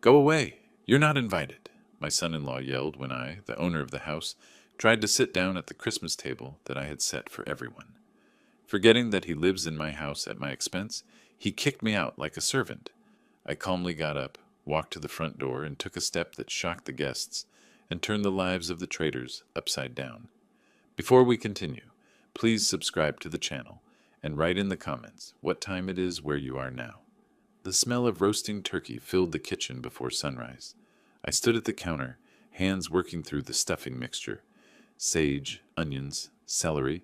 "Go away! You're not invited," my son-in-law yelled when I, the owner of the house, tried to sit down at the Christmas table that I had set for everyone. Forgetting that he lives in my house at my expense, he kicked me out like a servant. I calmly got up, walked to the front door, and took a step that shocked the guests and turned the lives of the traders upside down. Before we continue, please subscribe to the channel and write in the comments what time it is where you are now. The smell of roasting turkey filled the kitchen before sunrise. I stood at the counter, hands working through the stuffing mixture, sage, onions, celery,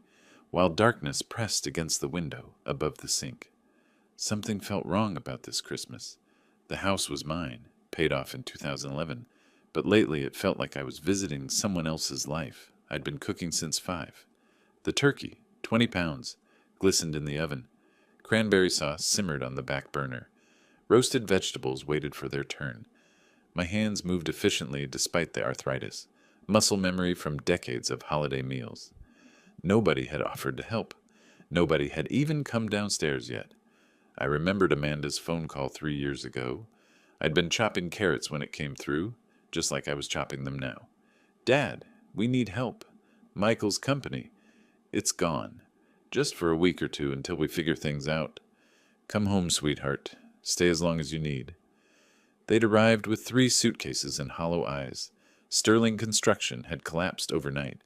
while darkness pressed against the window above the sink. Something felt wrong about this Christmas. The house was mine, paid off in 2011, but lately it felt like I was visiting someone else's life. I'd been cooking since 5. The turkey, 20 pounds, glistened in the oven. Cranberry sauce simmered on the back burner. Roasted vegetables waited for their turn. My hands moved efficiently despite the arthritis, muscle memory from decades of holiday meals. Nobody had offered to help. Nobody had even come downstairs yet. I remembered Amanda's phone call 3 years ago. I'd been chopping carrots when it came through, just like I was chopping them now. "Dad, we need help. Michael's company. It's gone. Just for a week or two until we figure things out. Come home, sweetheart. Stay as long as you need." They'd arrived with 3 suitcases and hollow eyes. Sterling construction had collapsed overnight.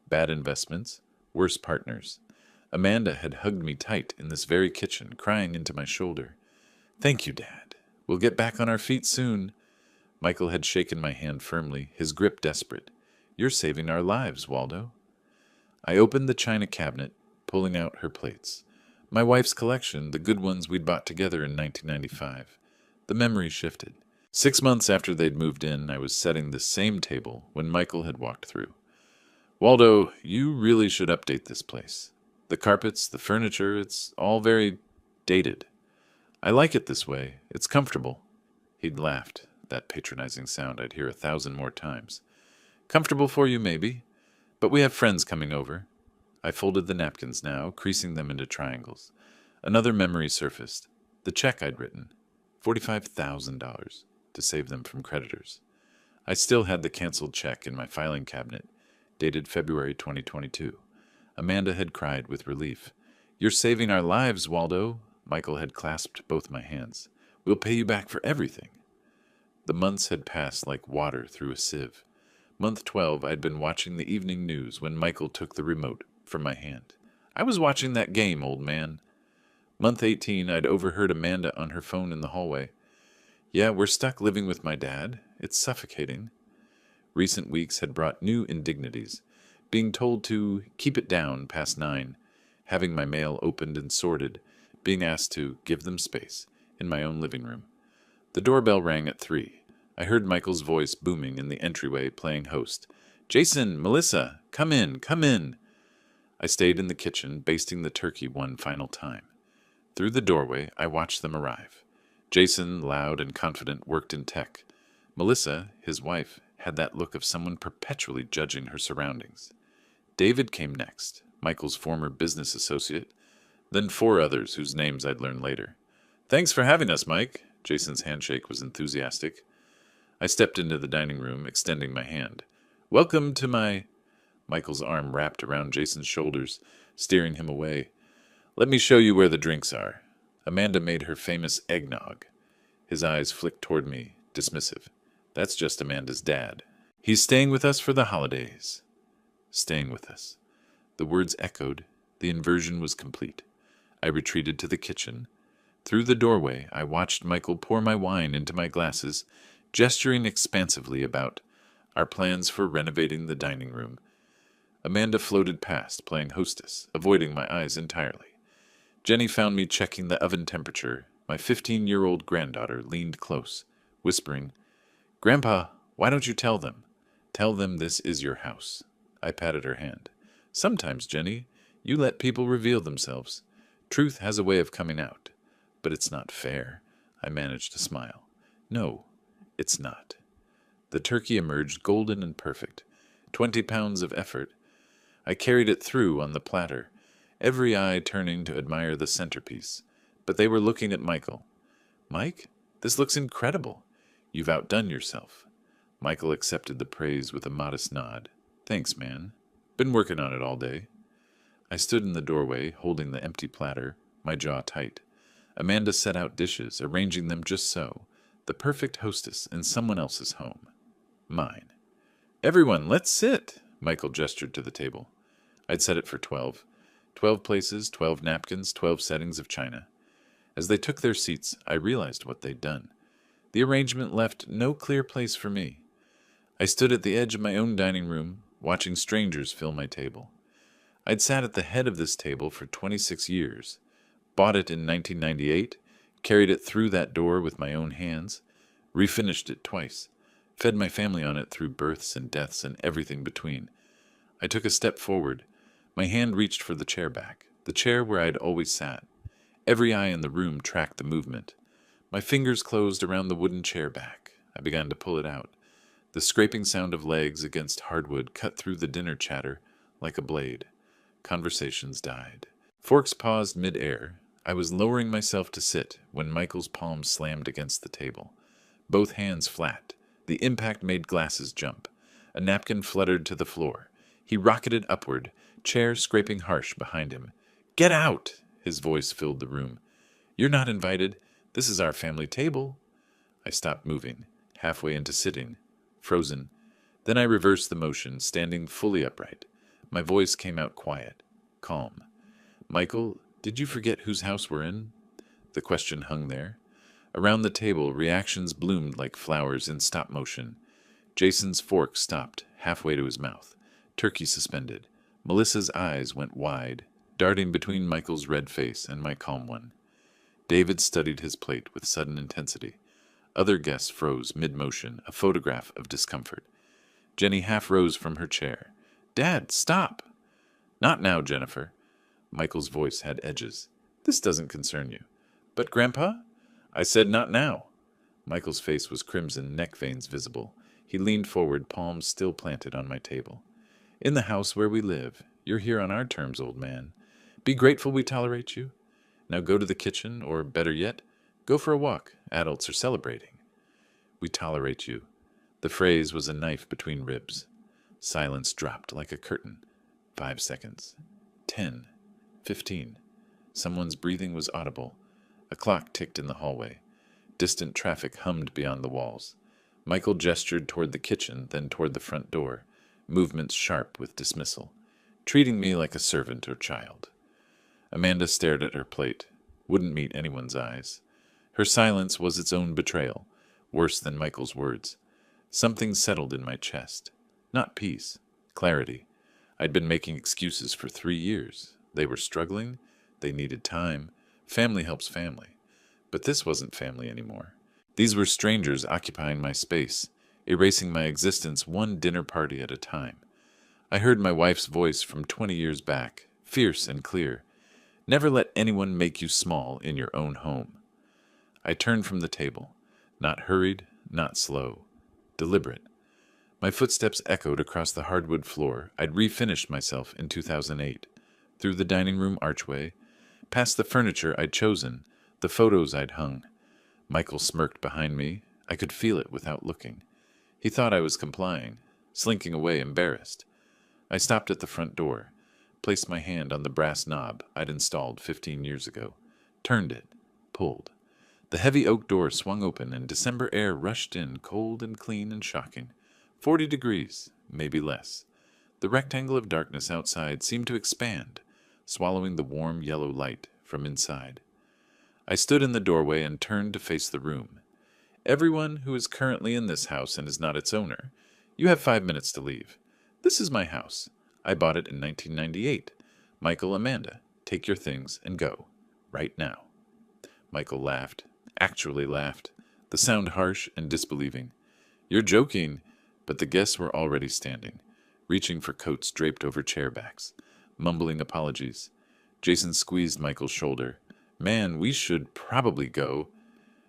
Bad investments, worse partners. Amanda had hugged me tight in this very kitchen, crying into my shoulder. "Thank you, Dad. We'll get back on our feet soon." Michael had shaken my hand firmly, his grip desperate. "You're saving our lives, Waldo." I opened the china cabinet, pulling out her plates. My wife's collection, the good ones we'd bought together in 1995. The memory shifted. 6 months after they'd moved in, I was setting the same table when Michael had walked through. "Waldo, you really should update this place. The carpets, the furniture, it's all very dated. I like it this way. It's comfortable." He'd laughed, that patronizing sound I'd hear 1,000 more times. "Comfortable for you, maybe, but we have friends coming over." I folded the napkins now, creasing them into triangles. Another memory surfaced. The check I'd written, $45,000, to save them from creditors. I still had the canceled check in my filing cabinet, dated February 2022. Amanda had cried with relief. "You're saving our lives, Waldo." Michael had clasped both my hands. "We'll pay you back for everything." The months had passed like water through a sieve. Month 12, I'd been watching the evening news when Michael took the remote from my hand. "I was watching that game, old man." Month 18, I'd overheard Amanda on her phone in the hallway. "Yeah, we're stuck living with my dad. It's suffocating." Recent weeks had brought new indignities. Being told to keep it down past 9, having my mail opened and sorted, being asked to give them space in my own living room. The doorbell rang at 3. I heard Michael's voice booming in the entryway, playing host. "Jason, Melissa, come in, come in." I stayed in the kitchen, basting the turkey one final time. Through the doorway, I watched them arrive. Jason, loud and confident, worked in tech. Melissa, his wife, had that look of someone perpetually judging her surroundings. David came next, Michael's former business associate, then 4 others whose names I'd learn later. "Thanks for having us, Mike." Jason's handshake was enthusiastic. I stepped into the dining room, extending my hand. "Welcome to my—" Michael's arm wrapped around Jason's shoulders, steering him away. "Let me show you where the drinks are." Amanda made her famous eggnog. His eyes flicked toward me, dismissive. "That's just Amanda's dad. He's staying with us for the holidays." Staying with us. The words echoed. The inversion was complete. I retreated to the kitchen. Through the doorway, I watched Michael pour my wine into my glasses, gesturing expansively about our plans for renovating the dining room. Amanda floated past, playing hostess, avoiding my eyes entirely. Jenny found me checking the oven temperature. My 15-year-old granddaughter leaned close, whispering, "Grandpa, why don't you tell them? Tell them this is your house." I patted her hand. "Sometimes, Jenny, you let people reveal themselves. Truth has a way of coming out. But it's not fair." I managed to smile. "No, it's not." The turkey emerged golden and perfect. 20 pounds of effort. I carried it through on the platter, every eye turning to admire the centerpiece. But they were looking at Michael. "Mike, this looks incredible. You've outdone yourself. Michael accepted the praise with a modest nod. Thanks, man. Been working on it all day. I stood in the doorway, holding the empty platter, my jaw tight. Amanda set out dishes, arranging them just so. The perfect hostess in someone else's home. Mine. Everyone, let's sit, Michael gestured to the table. I'd set it for 12. 12 places, 12 napkins, 12 settings of china. As they took their seats, I realized what they'd done. The arrangement left no clear place for me. I stood at the edge of my own dining room, watching strangers fill my table. I'd sat at the head of this table for 26 years, bought it in 1998, carried it through that door with my own hands, refinished it twice, fed my family on it through births and deaths and everything between. I took a step forward. My hand reached for the chair back, the chair where I'd always sat. Every eye in the room tracked the movement. My fingers closed around the wooden chair back. I began to pull it out. The scraping sound of legs against hardwood cut through the dinner chatter like a blade. Conversations died. Forks paused mid-air. I was lowering myself to sit when Michael's palm slammed against the table. Both hands flat. The impact made glasses jump. A napkin fluttered to the floor. He rocketed upward, chair scraping harsh behind him. "Get out!" His voice filled the room. "You're not invited. This is our family table." I stopped moving, halfway into sitting, frozen. Then I reversed the motion, standing fully upright. My voice came out quiet, calm. "Michael, did you forget whose house we're in?" The question hung there. Around the table, reactions bloomed like flowers in stop motion. Jason's fork stopped, halfway to his mouth. Turkey suspended. Melissa's eyes went wide, darting between Michael's red face and my calm one. David studied his plate with sudden intensity. Other guests froze mid-motion, a photograph of discomfort. Jenny half rose from her chair. "Dad, stop!" "Not now, Jennifer." Michael's voice had edges. "This doesn't concern you." "But, Grandpa?" "I said not now." Michael's face was crimson, neck veins visible. He leaned forward, palms still planted on my table. "In the house where we live. You're here on our terms, old man. Be grateful we tolerate you. Now go to the kitchen, or better yet, go for a walk. Adults are celebrating." "We tolerate you." The phrase was a knife between ribs. Silence dropped like a curtain. 5 seconds. 10. 15. Someone's breathing was audible. A clock ticked in the hallway. Distant traffic hummed beyond the walls. Michael gestured toward the kitchen, then toward the front door, movements sharp with dismissal, treating me like a servant or child. Amanda stared at her plate, wouldn't meet anyone's eyes. Her silence was its own betrayal, worse than Michael's words. Something settled in my chest. Not peace, clarity. I'd been making excuses for 3 years. They were struggling. They needed time. Family helps family. But this wasn't family anymore. These were strangers occupying my space, erasing my existence one dinner party at a time. I heard my wife's voice from 20 years back, fierce and clear. "Never let anyone make you small in your own home." I turned from the table, not hurried, not slow, deliberate. My footsteps echoed across the hardwood floor. I'd refinished myself in 2008, through the dining room archway, past the furniture I'd chosen, the photos I'd hung. Michael smirked behind me. I could feel it without looking. He thought I was complying, slinking away embarrassed. I stopped at the front door, placed my hand on the brass knob I'd installed 15 years ago, turned it, pulled. The heavy oak door swung open and December air rushed in, cold and clean and shocking. 40 degrees, maybe less. The rectangle of darkness outside seemed to expand, swallowing the warm yellow light from inside. I stood in the doorway and turned to face the room. "Everyone who is currently in this house and is not its owner, you have 5 minutes to leave. This is my house. I bought it in 1998. Michael, Amanda, take your things and go. Right now." Michael laughed, actually laughed, the sound harsh and disbelieving. "You're joking." But the guests were already standing, reaching for coats draped over chair backs, mumbling apologies. Jason squeezed Michael's shoulder. "Man, we should probably go."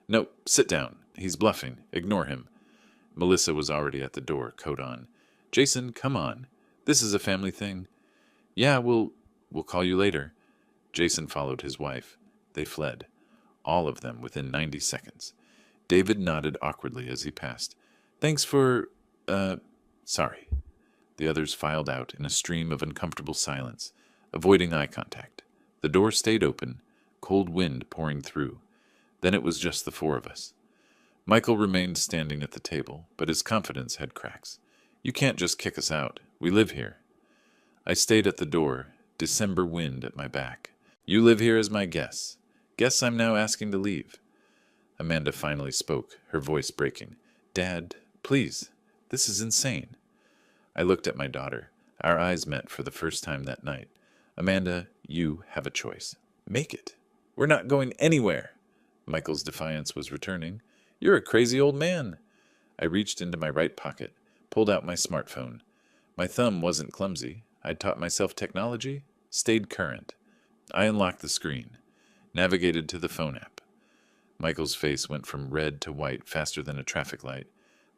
"No, sit down. He's bluffing. Ignore him." Melissa was already at the door, coat on. "Jason, come on. This is a family thing." "Yeah, we'll call you later." Jason followed his wife. They fled, all of them within 90 seconds. David nodded awkwardly as he passed. Thanks for, sorry. The others filed out in a stream of uncomfortable silence, avoiding eye contact. The door stayed open, cold wind pouring through. Then it was just the four of us. Michael remained standing at the table, but his confidence had cracks. You can't just kick us out. We live here. I stayed at the door, December wind at my back. You live here as my guest. Guess I'm now asking to leave. Amanda finally spoke, her voice breaking. Dad, please. This is insane. I looked at my daughter. Our eyes met for the first time that night. Amanda, you have a choice. Make it. We're not going anywhere. Michael's defiance was returning. You're a crazy old man. I reached into my right pocket, pulled out my smartphone. My thumb wasn't clumsy. I'd taught myself technology, stayed current. I unlocked the screen, navigated to the phone app. Michael's face went from red to white faster than a traffic light.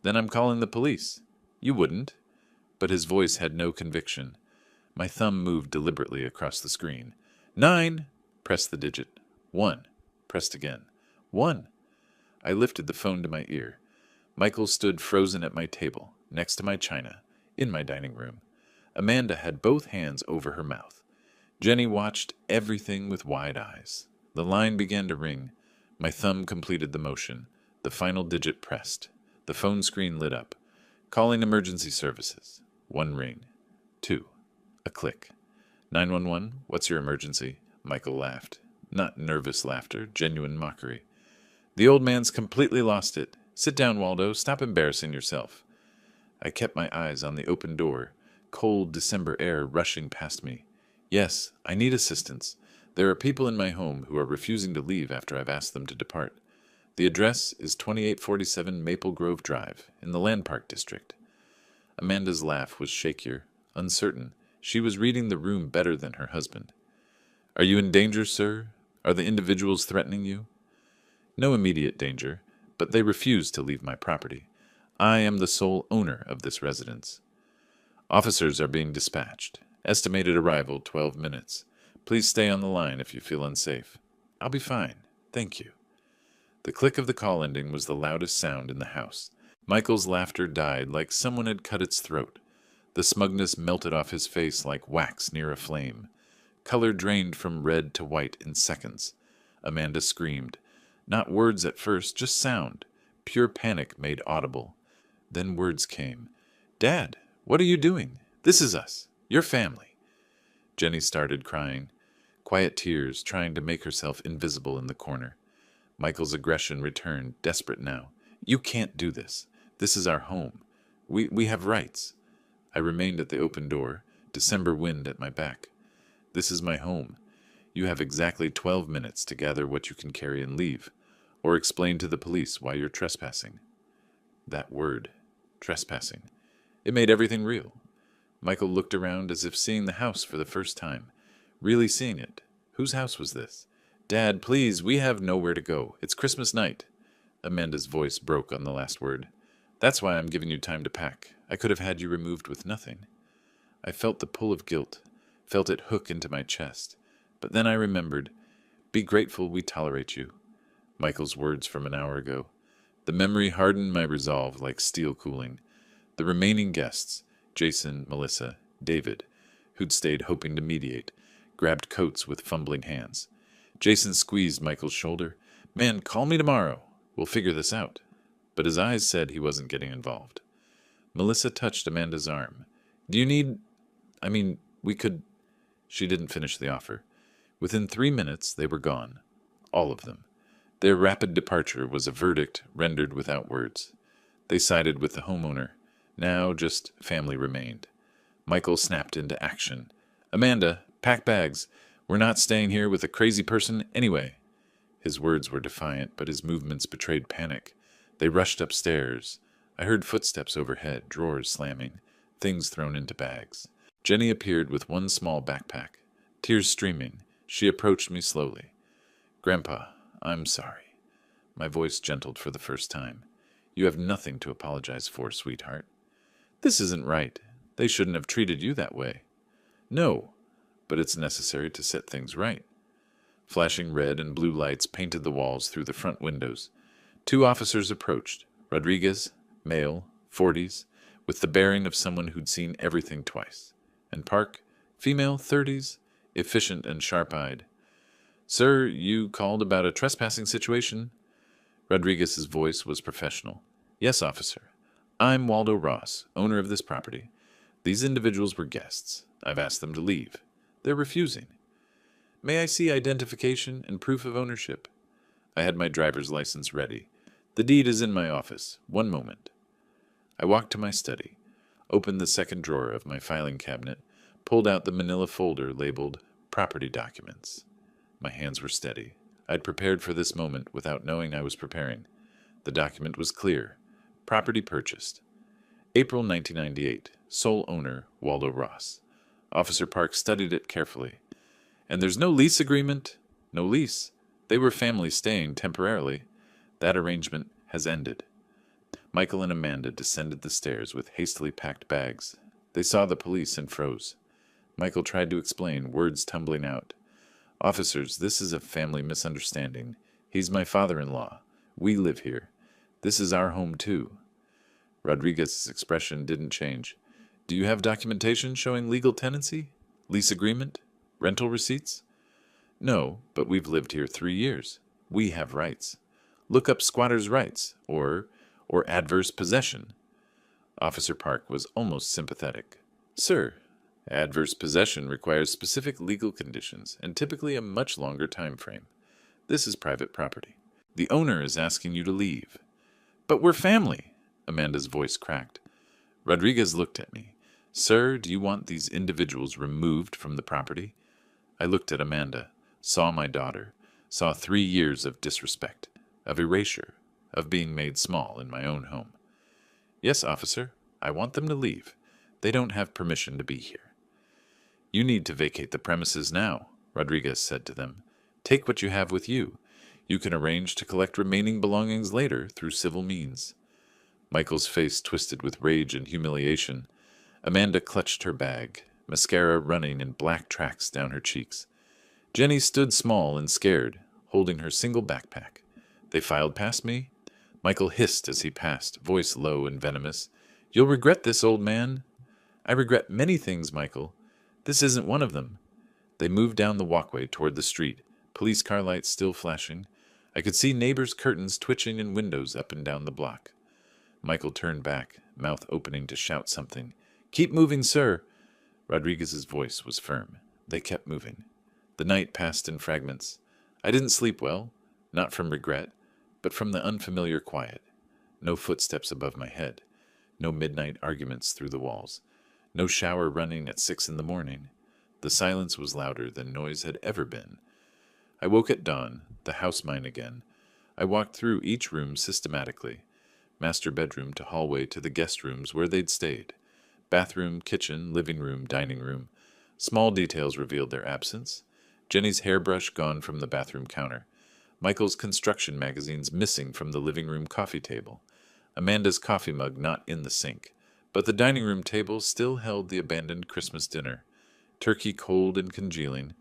Then I'm calling the police. You wouldn't. But his voice had no conviction. My thumb moved deliberately across the screen. 9. Pressed the digit. 1. Pressed again. 1. I lifted the phone to my ear. Michael stood frozen at my table, next to my china, in my dining room. Amanda had both hands over her mouth. Jenny watched everything with wide eyes. The line began to ring. My thumb completed the motion. The final digit pressed. The phone screen lit up. Calling emergency services. 1 ring. 2. A click. 911, what's your emergency? Michael laughed. Not nervous laughter, genuine mockery. The old man's completely lost it. Sit down, Waldo. Stop embarrassing yourself. I kept my eyes on the open door, cold December air rushing past me. Yes, I need assistance. There are people in my home who are refusing to leave after I've asked them to depart. The address is 2847 Maple Grove Drive, in the Land Park District. Amanda's laugh was shakier, uncertain. She was reading the room better than her husband. Are you in danger, sir? Are the individuals threatening you? No immediate danger, but they refuse to leave my property. I am the sole owner of this residence. Officers are being dispatched. Estimated arrival 12 minutes. Please stay on the line if you feel unsafe. I'll be fine. Thank you. The click of the call ending was the loudest sound in the house. Michael's laughter died like someone had cut its throat. The smugness melted off his face like wax near a flame. Color drained from red to white in seconds. Amanda screamed. Not words at first, just sound. Pure panic made audible. Then words came. Dad, what are you doing? This is us. Your family. Jenny started crying. Quiet tears, trying to make herself invisible in the corner. Michael's aggression returned, desperate now. You can't do this. This is our home. We have rights. I remained at the open door, December wind at my back. This is my home. You have exactly 12 minutes to gather what you can carry and leave, or explain to the police why you're trespassing. That word, trespassing. It made everything real. Michael looked around as if seeing the house for the first time. Really seeing it. Whose house was this? Dad, please, we have nowhere to go. It's Christmas night. Amanda's voice broke on the last word. That's why I'm giving you time to pack. I could have had you removed with nothing. I felt the pull of guilt, felt it hook into my chest. But then I remembered, be grateful we tolerate you. Michael's words from an hour ago. The memory hardened my resolve like steel cooling. The remaining guests, Jason, Melissa, David, who'd stayed hoping to mediate, grabbed coats with fumbling hands. Jason squeezed Michael's shoulder. Man, call me tomorrow. We'll figure this out. But his eyes said he wasn't getting involved. Melissa touched Amanda's arm. Do you need... we could... She didn't finish the offer. Within 3 minutes, they were gone. All of them. Their rapid departure was a verdict rendered without words. They sided with the homeowner. Now just family remained. Michael snapped into action. Amanda, pack bags. We're not staying here with a crazy person anyway. His words were defiant, but his movements betrayed panic. They rushed upstairs. I heard footsteps overhead, drawers slamming, things thrown into bags. Jenny appeared with one small backpack. Tears streaming, she approached me slowly. Grandpa, I'm sorry. My voice gentled for the first time. You have nothing to apologize for, sweetheart. This isn't right. They shouldn't have treated you that way. No, but it's necessary to set things right. Flashing red and blue lights painted the walls through the front windows. Two officers approached. Rodriguez, male, 40s, with the bearing of someone who'd seen everything twice. And Park, female, 30s, efficient and sharp-eyed. "Sir, you called about a trespassing situation?" Rodriguez's voice was professional. "Yes, officer. I'm Waldo Ross, owner of this property. These individuals were guests. I've asked them to leave. They're refusing. May I see identification and proof of ownership?" I had my driver's license ready. "The deed is in my office. One moment." I walked to my study, opened the second drawer of my filing cabinet, pulled out the manila folder labeled Property Documents. My hands were steady. I'd prepared for this moment without knowing I was preparing. The document was clear. Property purchased. April 1998. Sole owner, Waldo Ross. Officer Park studied it carefully. "And there's no lease agreement?" "No lease. They were family staying temporarily. That arrangement has ended." Michael and Amanda descended the stairs with hastily packed bags. They saw the police and froze. Michael tried to explain, words tumbling out. "Officers, this is a family misunderstanding. He's my father-in-law. We live here. This is our home, too." Rodriguez's expression didn't change. "Do you have documentation showing legal tenancy? Lease agreement? Rental receipts?" "No, but we've lived here 3 years. We have rights. Look up squatters' rights, or adverse possession." Officer Park was almost sympathetic. "Sir, adverse possession requires specific legal conditions and typically a much longer time frame. This is private property. The owner is asking you to leave." "But we're family," Amanda's voice cracked. Rodriguez looked at me. "Sir, do you want these individuals removed from the property?" I looked at Amanda, saw my daughter, saw 3 years of disrespect, of erasure, of being made small in my own home. "Yes, officer, I want them to leave. They don't have permission to be here." "You need to vacate the premises now," Rodriguez said to them. "Take what you have with you. You can arrange to collect remaining belongings later through civil means." Michael's face twisted with rage and humiliation. Amanda clutched her bag, mascara running in black tracks down her cheeks. Jenny stood small and scared, holding her single backpack. They filed past me. Michael hissed as he passed, voice low and venomous. "You'll regret this, old man." "I regret many things, Michael. This isn't one of them." They moved down the walkway toward the street, police car lights still flashing. I could see neighbors' curtains twitching in windows up and down the block. Michael turned back, mouth opening to shout something. "Keep moving, sir." Rodriguez's voice was firm. They kept moving. The night passed in fragments. I didn't sleep well, not from regret, but from the unfamiliar quiet. No footsteps above my head. No midnight arguments through the walls. No shower running at 6 in the morning. The silence was louder than noise had ever been. I woke at dawn, the house mine again. I walked through each room systematically. Master bedroom to hallway to the guest rooms where they'd stayed. Bathroom, kitchen, living room, dining room. Small details revealed their absence. Jenny's hairbrush gone from the bathroom counter. Michael's construction magazines missing from the living room coffee table. Amanda's coffee mug not in the sink. But the dining room table still held the abandoned Christmas dinner. Turkey cold and congealing.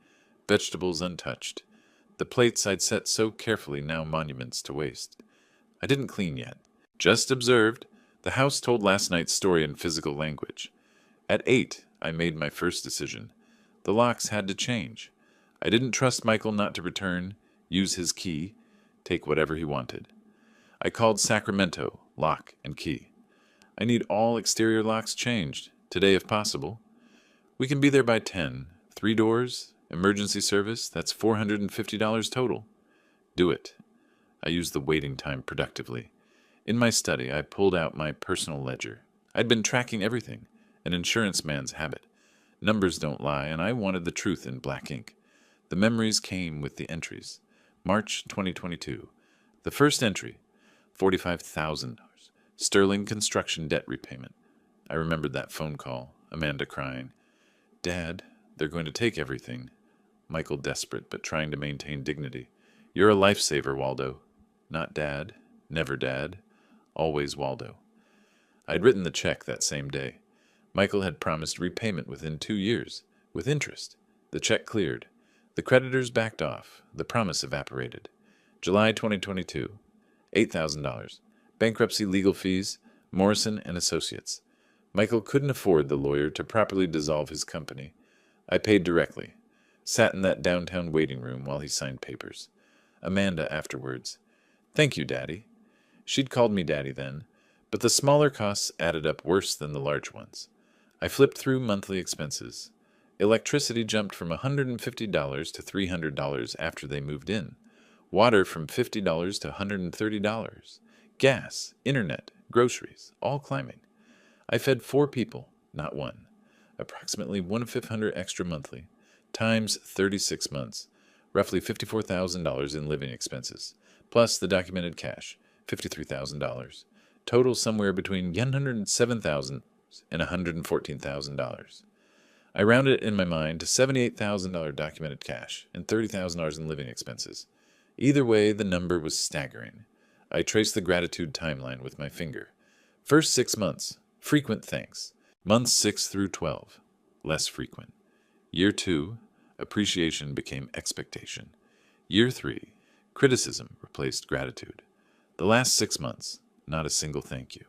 Vegetables untouched. The plates I'd set so carefully now monuments to waste. I didn't clean yet. Just observed. The house told last night's story in physical language. At 8, I made my first decision. The locks had to change. I didn't trust Michael not to return, use his key, take whatever he wanted. I called Sacramento, lock and key. I need all exterior locks changed, today if possible. We can be there by 10. 3 doors, emergency service, that's $450 total. Do it. I used the waiting time productively. In my study, I pulled out my personal ledger. I'd been tracking everything, an insurance man's habit. Numbers don't lie, and I wanted the truth in black ink. The memories came with the entries. March 2022. The first entry, $45,000. Sterling construction debt repayment. I remembered that phone call, Amanda crying. "Dad, they're going to take everything." Michael desperate, but trying to maintain dignity. "You're a lifesaver, Waldo." Not Dad, never Dad, always Waldo. I'd written the check that same day. Michael had promised repayment within 2 years, with interest. The check cleared. The creditors backed off. The promise evaporated. July 2022. $8,000. Bankruptcy legal fees, Morrison and Associates. Michael couldn't afford the lawyer to properly dissolve his company. I paid directly. Sat in that downtown waiting room while he signed papers. Amanda afterwards. Thank you, Daddy. She'd called me Daddy then, but the smaller costs added up worse than the large ones. I flipped through monthly expenses. Electricity jumped from $150 to $300 after they moved in. Water from $50 to $130. Gas, internet, groceries, all climbing. I fed 4 people, not one. Approximately $1,500 extra monthly, times 36 months, roughly $54,000 in living expenses, plus the documented cash, $53,000. Total somewhere between $107,000 and $114,000. I rounded it in my mind to $78,000 documented cash and $30,000 in living expenses. Either way, the number was staggering. I traced the gratitude timeline with my finger. First 6 months, frequent thanks. Months 6 through 12, less frequent. Year 2, appreciation became expectation. Year 3, criticism replaced gratitude. The last 6 months, not a single thank you.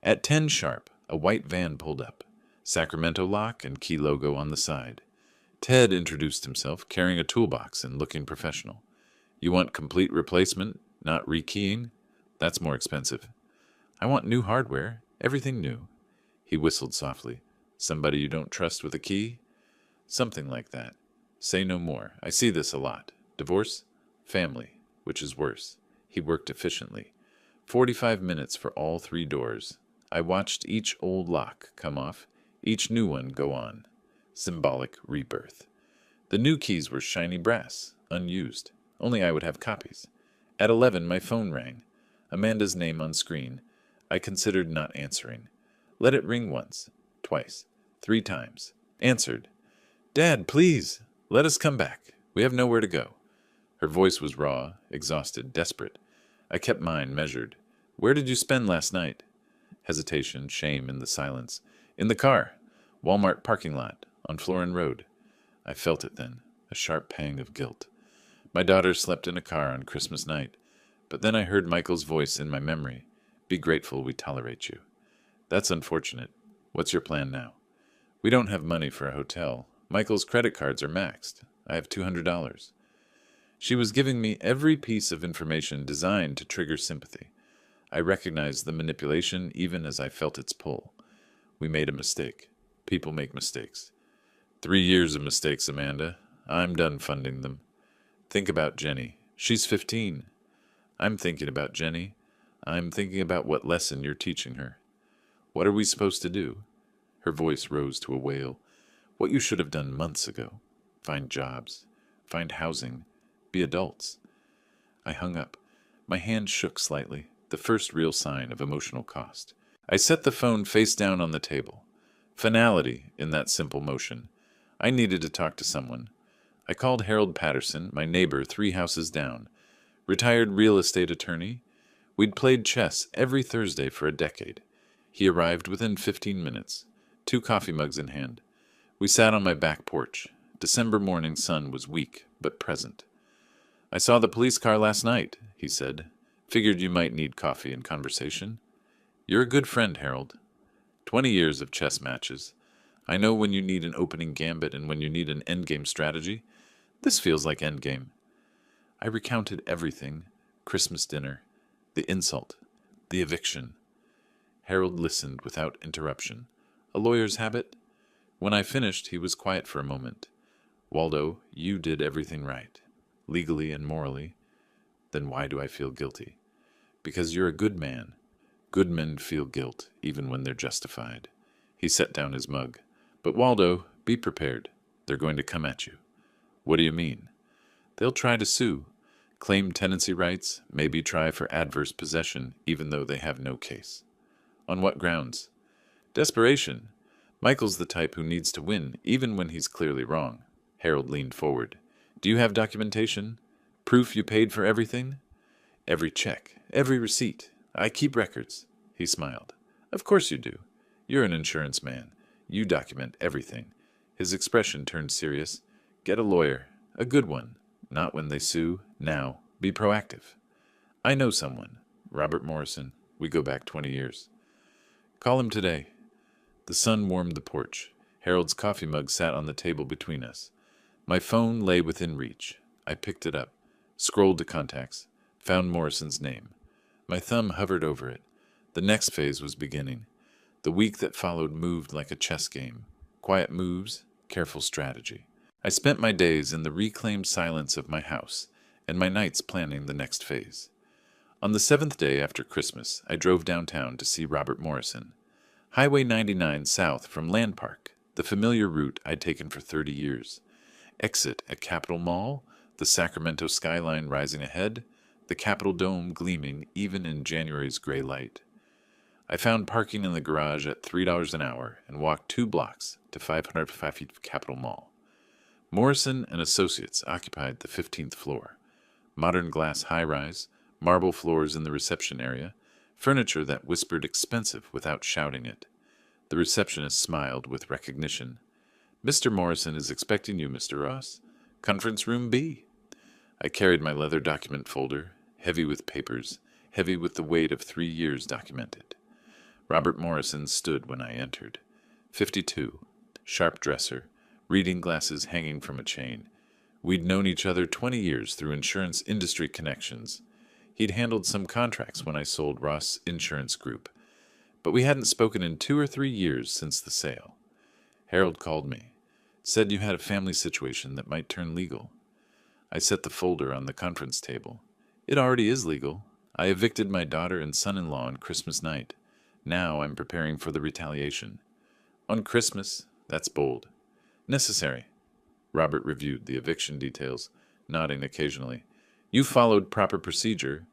At 10 sharp, a white van pulled up. Sacramento lock and key logo on the side. Ted introduced himself, carrying a toolbox and looking professional. You want complete replacement, not rekeying? That's more expensive. I want new hardware, everything new. He whistled softly. Somebody you don't trust with a key? Something like that. Say no more. I see this a lot. Divorce? Family, which is worse. He worked efficiently. 45 minutes for all 3 doors. I watched each old lock come off, each new one go on. Symbolic rebirth. The new keys were shiny brass, unused. Only I would have copies. At 11, my phone rang. Amanda's name on screen. I considered not answering. Let it ring once, twice, 3 times. Answered. Dad, please, let us come back. We have nowhere to go. Her voice was raw, exhausted, desperate. I kept mine measured. Where did you spend last night? Hesitation, shame in the silence. In the car. Walmart parking lot, on Florin Road. I felt it then, a sharp pang of guilt. My daughter slept in a car on Christmas night, but then I heard Michael's voice in my memory. Be grateful we tolerate you. That's unfortunate. What's your plan now? We don't have money for a hotel. Michael's credit cards are maxed. I have $200. She was giving me every piece of information designed to trigger sympathy. I recognized the manipulation even as I felt its pull. We made a mistake. People make mistakes. 3 years of mistakes, Amanda. I'm done funding them. Think about Jenny. She's 15. I'm thinking about Jenny. I'm thinking about what lesson you're teaching her. What are we supposed to do? Her voice rose to a wail. What you should have done months ago. Find jobs. Find housing. Be adults. I hung up. My hand shook slightly, the first real sign of emotional cost. I set the phone face down on the table. Finality in that simple motion. I needed to talk to someone. I called Harold Patterson, my neighbor 3 houses down. Retired real estate attorney. We'd played chess every Thursday for a decade. He arrived within 15 minutes, 2 coffee mugs in hand. We sat on my back porch. December morning sun was weak, but present. I saw the police car last night, he said. Figured you might need coffee and conversation. You're a good friend, Harold. 20 years of chess matches. I know when you need an opening gambit and when you need an endgame strategy. This feels like endgame. I recounted everything. Christmas dinner, the insult, the eviction. Harold listened without interruption. A lawyer's habit? When I finished, he was quiet for a moment. Waldo, you did everything right, legally and morally. Then why do I feel guilty? Because you're a good man. Good men feel guilt, even when they're justified. He set down his mug. But Waldo, be prepared. They're going to come at you. What do you mean? They'll try to sue, claim tenancy rights, maybe try for adverse possession, even though they have no case. On what grounds? Desperation. Michael's the type who needs to win, even when he's clearly wrong. Harold leaned forward. Do you have documentation? Proof you paid for everything? Every check, every receipt. I keep records. He smiled. Of course you do. You're an insurance man. You document everything. His expression turned serious. Get a lawyer. A good one. Not when they sue. Now. Be proactive. I know someone. Robert Morrison. We go back 20 years. Call him today. The sun warmed the porch. Harold's coffee mug sat on the table between us. My phone lay within reach. I picked it up, scrolled to contacts, found Morrison's name. My thumb hovered over it. The next phase was beginning. The week that followed moved like a chess game. Quiet moves, careful strategy. I spent my days in the reclaimed silence of my house, and my nights planning the next phase. On the 7th day after Christmas, I drove downtown to see Robert Morrison. Highway 99 south from Land Park, the familiar route I'd taken for 30 years. Exit at Capitol Mall, the Sacramento skyline rising ahead, the Capitol Dome gleaming even in January's gray light. I found parking in the garage at $3 an hour and walked 2 blocks to 505 feet of Capitol Mall. Morrison and Associates occupied the 15th floor. Modern glass high-rise, marble floors in the reception area, furniture that whispered expensive without shouting it. The receptionist smiled with recognition. Mr. Morrison is expecting you, Mr. Ross. Conference room B. I carried my leather document folder, heavy with papers, heavy with the weight of 3 years documented. Robert Morrison stood when I entered. 52, sharp dresser, reading glasses hanging from a chain. We'd known each other 20 years through insurance industry connections. He'd handled some contracts when I sold Ross Insurance Group, but we hadn't spoken in 2 or 3 years since the sale. Harold called me, said you had a family situation that might turn legal. I set the folder on the conference table. It already is legal. I evicted my daughter and son-in-law on Christmas night. Now I'm preparing for the retaliation. On Christmas, that's bold. Necessary. Robert reviewed the eviction details, nodding occasionally. You followed proper procedure.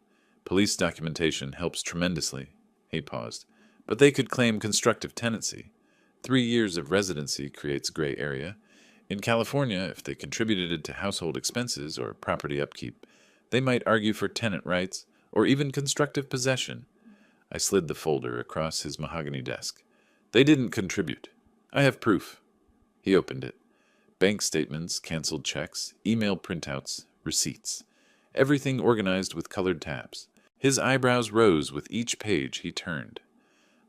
Police documentation helps tremendously. He paused. But they could claim constructive tenancy. 3 years of residency creates gray area. In California, if they contributed to household expenses or property upkeep, they might argue for tenant rights or even constructive possession. I slid the folder across his mahogany desk. They didn't contribute. I have proof. He opened it. Bank statements, canceled checks, email printouts, receipts. Everything organized with colored tabs. His eyebrows rose with each page he turned.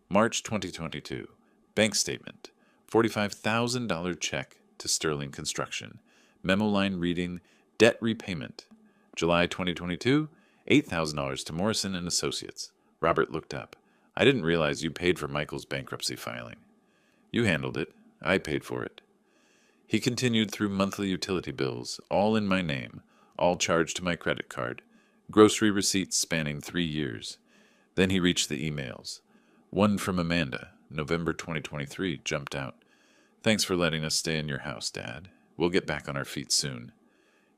March 2022. Bank statement. $45,000 check to Sterling Construction. Memo line reading, debt repayment. July 2022, $8,000 to Morrison and Associates. Robert looked up. I didn't realize you paid for Michael's bankruptcy filing. You handled it. I paid for it. He continued through monthly utility bills, all in my name, all charged to my credit card, grocery receipts spanning 3 years. Then he reached the emails. One from Amanda, November 2023, jumped out. Thanks for letting us stay in your house, Dad. We'll get back on our feet soon.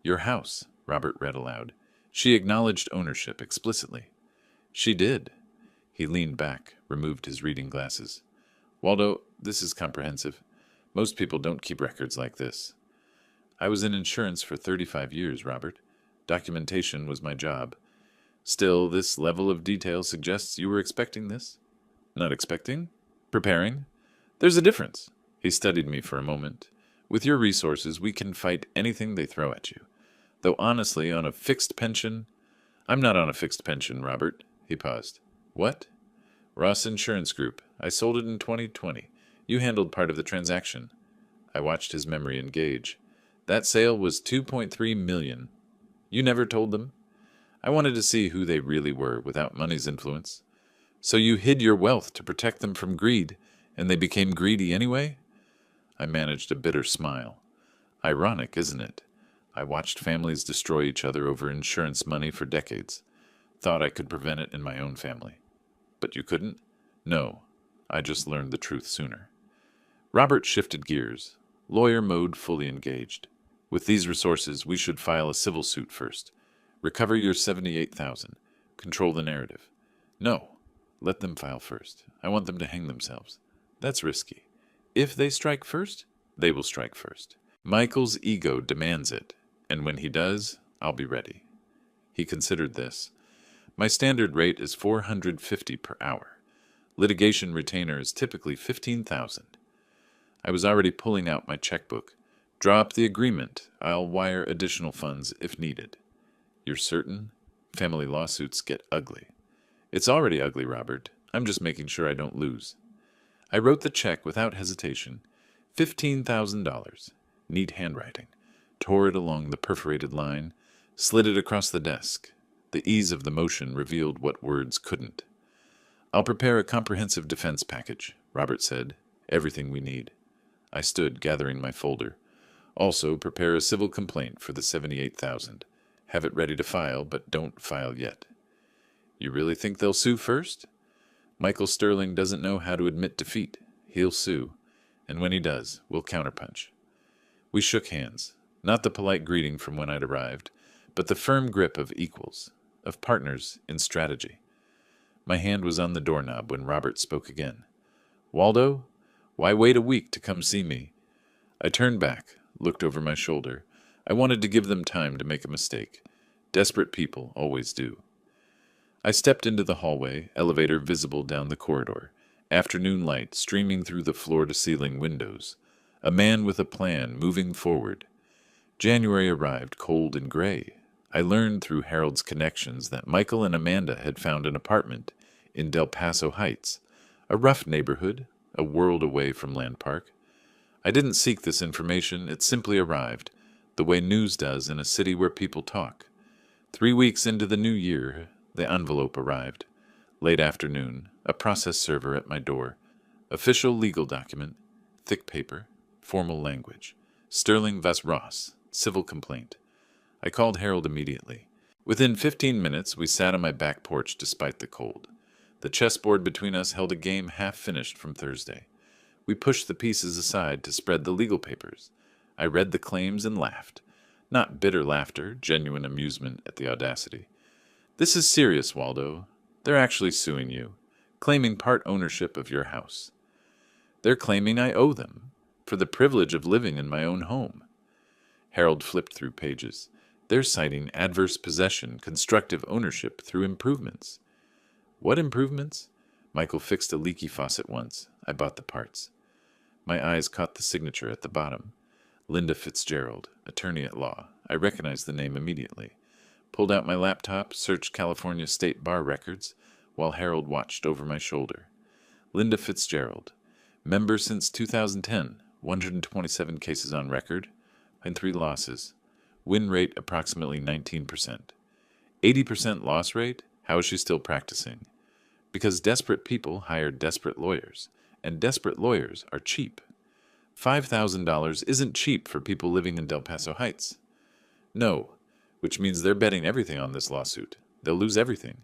Your house, Robert read aloud. She acknowledged ownership explicitly. She did. He leaned back, removed his reading glasses. Waldo, this is comprehensive. Most people don't keep records like this. I was in insurance for 35 years, Robert. Documentation was my job. Still, this level of detail suggests you were expecting this? Not expecting? Preparing? There's a difference. He studied me for a moment. With your resources, we can fight anything they throw at you. Though honestly, on a fixed pension... I'm not on a fixed pension, Robert. He paused. What? Ross Insurance Group. I sold it in 2020. You handled part of the transaction. I watched his memory engage. That sale was $2.3 million. You never told them? I wanted to see who they really were without money's influence. So you hid your wealth to protect them from greed, and they became greedy anyway? I managed a bitter smile. Ironic, isn't it? I watched families destroy each other over insurance money for decades. Thought I could prevent it in my own family. But you couldn't? No. I just learned the truth sooner. Robert shifted gears. Lawyer mode fully engaged. With these resources, we should file a civil suit first. Recover your $78,000. Control the narrative. No. Let them file first. I want them to hang themselves. That's risky. If they strike first, they will strike first. Michael's ego demands it, and when he does, I'll be ready. He considered this. My standard rate is $450 per hour. Litigation retainer is typically $15,000. I was already pulling out my checkbook. Draw up the agreement. I'll wire additional funds if needed. You're certain? Family lawsuits get ugly. It's already ugly, Robert. I'm just making sure I don't lose. I wrote the check without hesitation. $15,000. Neat handwriting. Tore it along the perforated line, slid it across the desk. The ease of the motion revealed what words couldn't. I'll prepare a comprehensive defense package, Robert said. Everything we need. I stood, gathering my folder. Also, prepare a civil complaint for the $78,000. Have it ready to file, but don't file yet. You really think they'll sue first? Michael Sterling doesn't know how to admit defeat. He'll sue. And when he does, we'll counterpunch. We shook hands. Not the polite greeting from when I'd arrived, but the firm grip of equals, of partners in strategy. My hand was on the doorknob when Robert spoke again. Waldo, why wait a week to come see me? I turned back, looked over my shoulder. I wanted to give them time to make a mistake. Desperate people always do. I stepped into the hallway, elevator visible down the corridor, afternoon light streaming through the floor-to-ceiling windows. A man with a plan moving forward. January arrived cold and gray. I learned through Harold's connections that Michael and Amanda had found an apartment in Del Paso Heights, a rough neighborhood, a world away from Land Park. I didn't seek this information, it simply arrived, the way news does in a city where people talk. 3 weeks into the new year, the envelope arrived. Late afternoon, a process server at my door. Official legal document, thick paper, formal language. Sterling Vas Ross, civil complaint. I called Harold immediately. Within 15 minutes, we sat on my back porch despite the cold. The chessboard between us held a game half finished from Thursday. We pushed the pieces aside to spread the legal papers. I read the claims and laughed. Not bitter laughter, genuine amusement at the audacity. This is serious, Waldo. They're actually suing you, claiming part ownership of your house. They're claiming I owe them for the privilege of living in my own home. Harold flipped through pages. They're citing adverse possession, constructive ownership through improvements. What improvements? Michael fixed a leaky faucet once. I bought the parts. My eyes caught the signature at the bottom. Linda Fitzgerald, attorney at law. I recognized the name immediately. Pulled out my laptop, searched California State Bar records, while Harold watched over my shoulder. Linda Fitzgerald. Member since 2010. 127 cases on record, and 3 losses. Win rate approximately 19%. 80% loss rate? How is she still practicing? Because desperate people hire desperate lawyers, and desperate lawyers are cheap. $5,000 isn't cheap for people living in Del Paso Heights. No, which means they're betting everything on this lawsuit. They'll lose everything.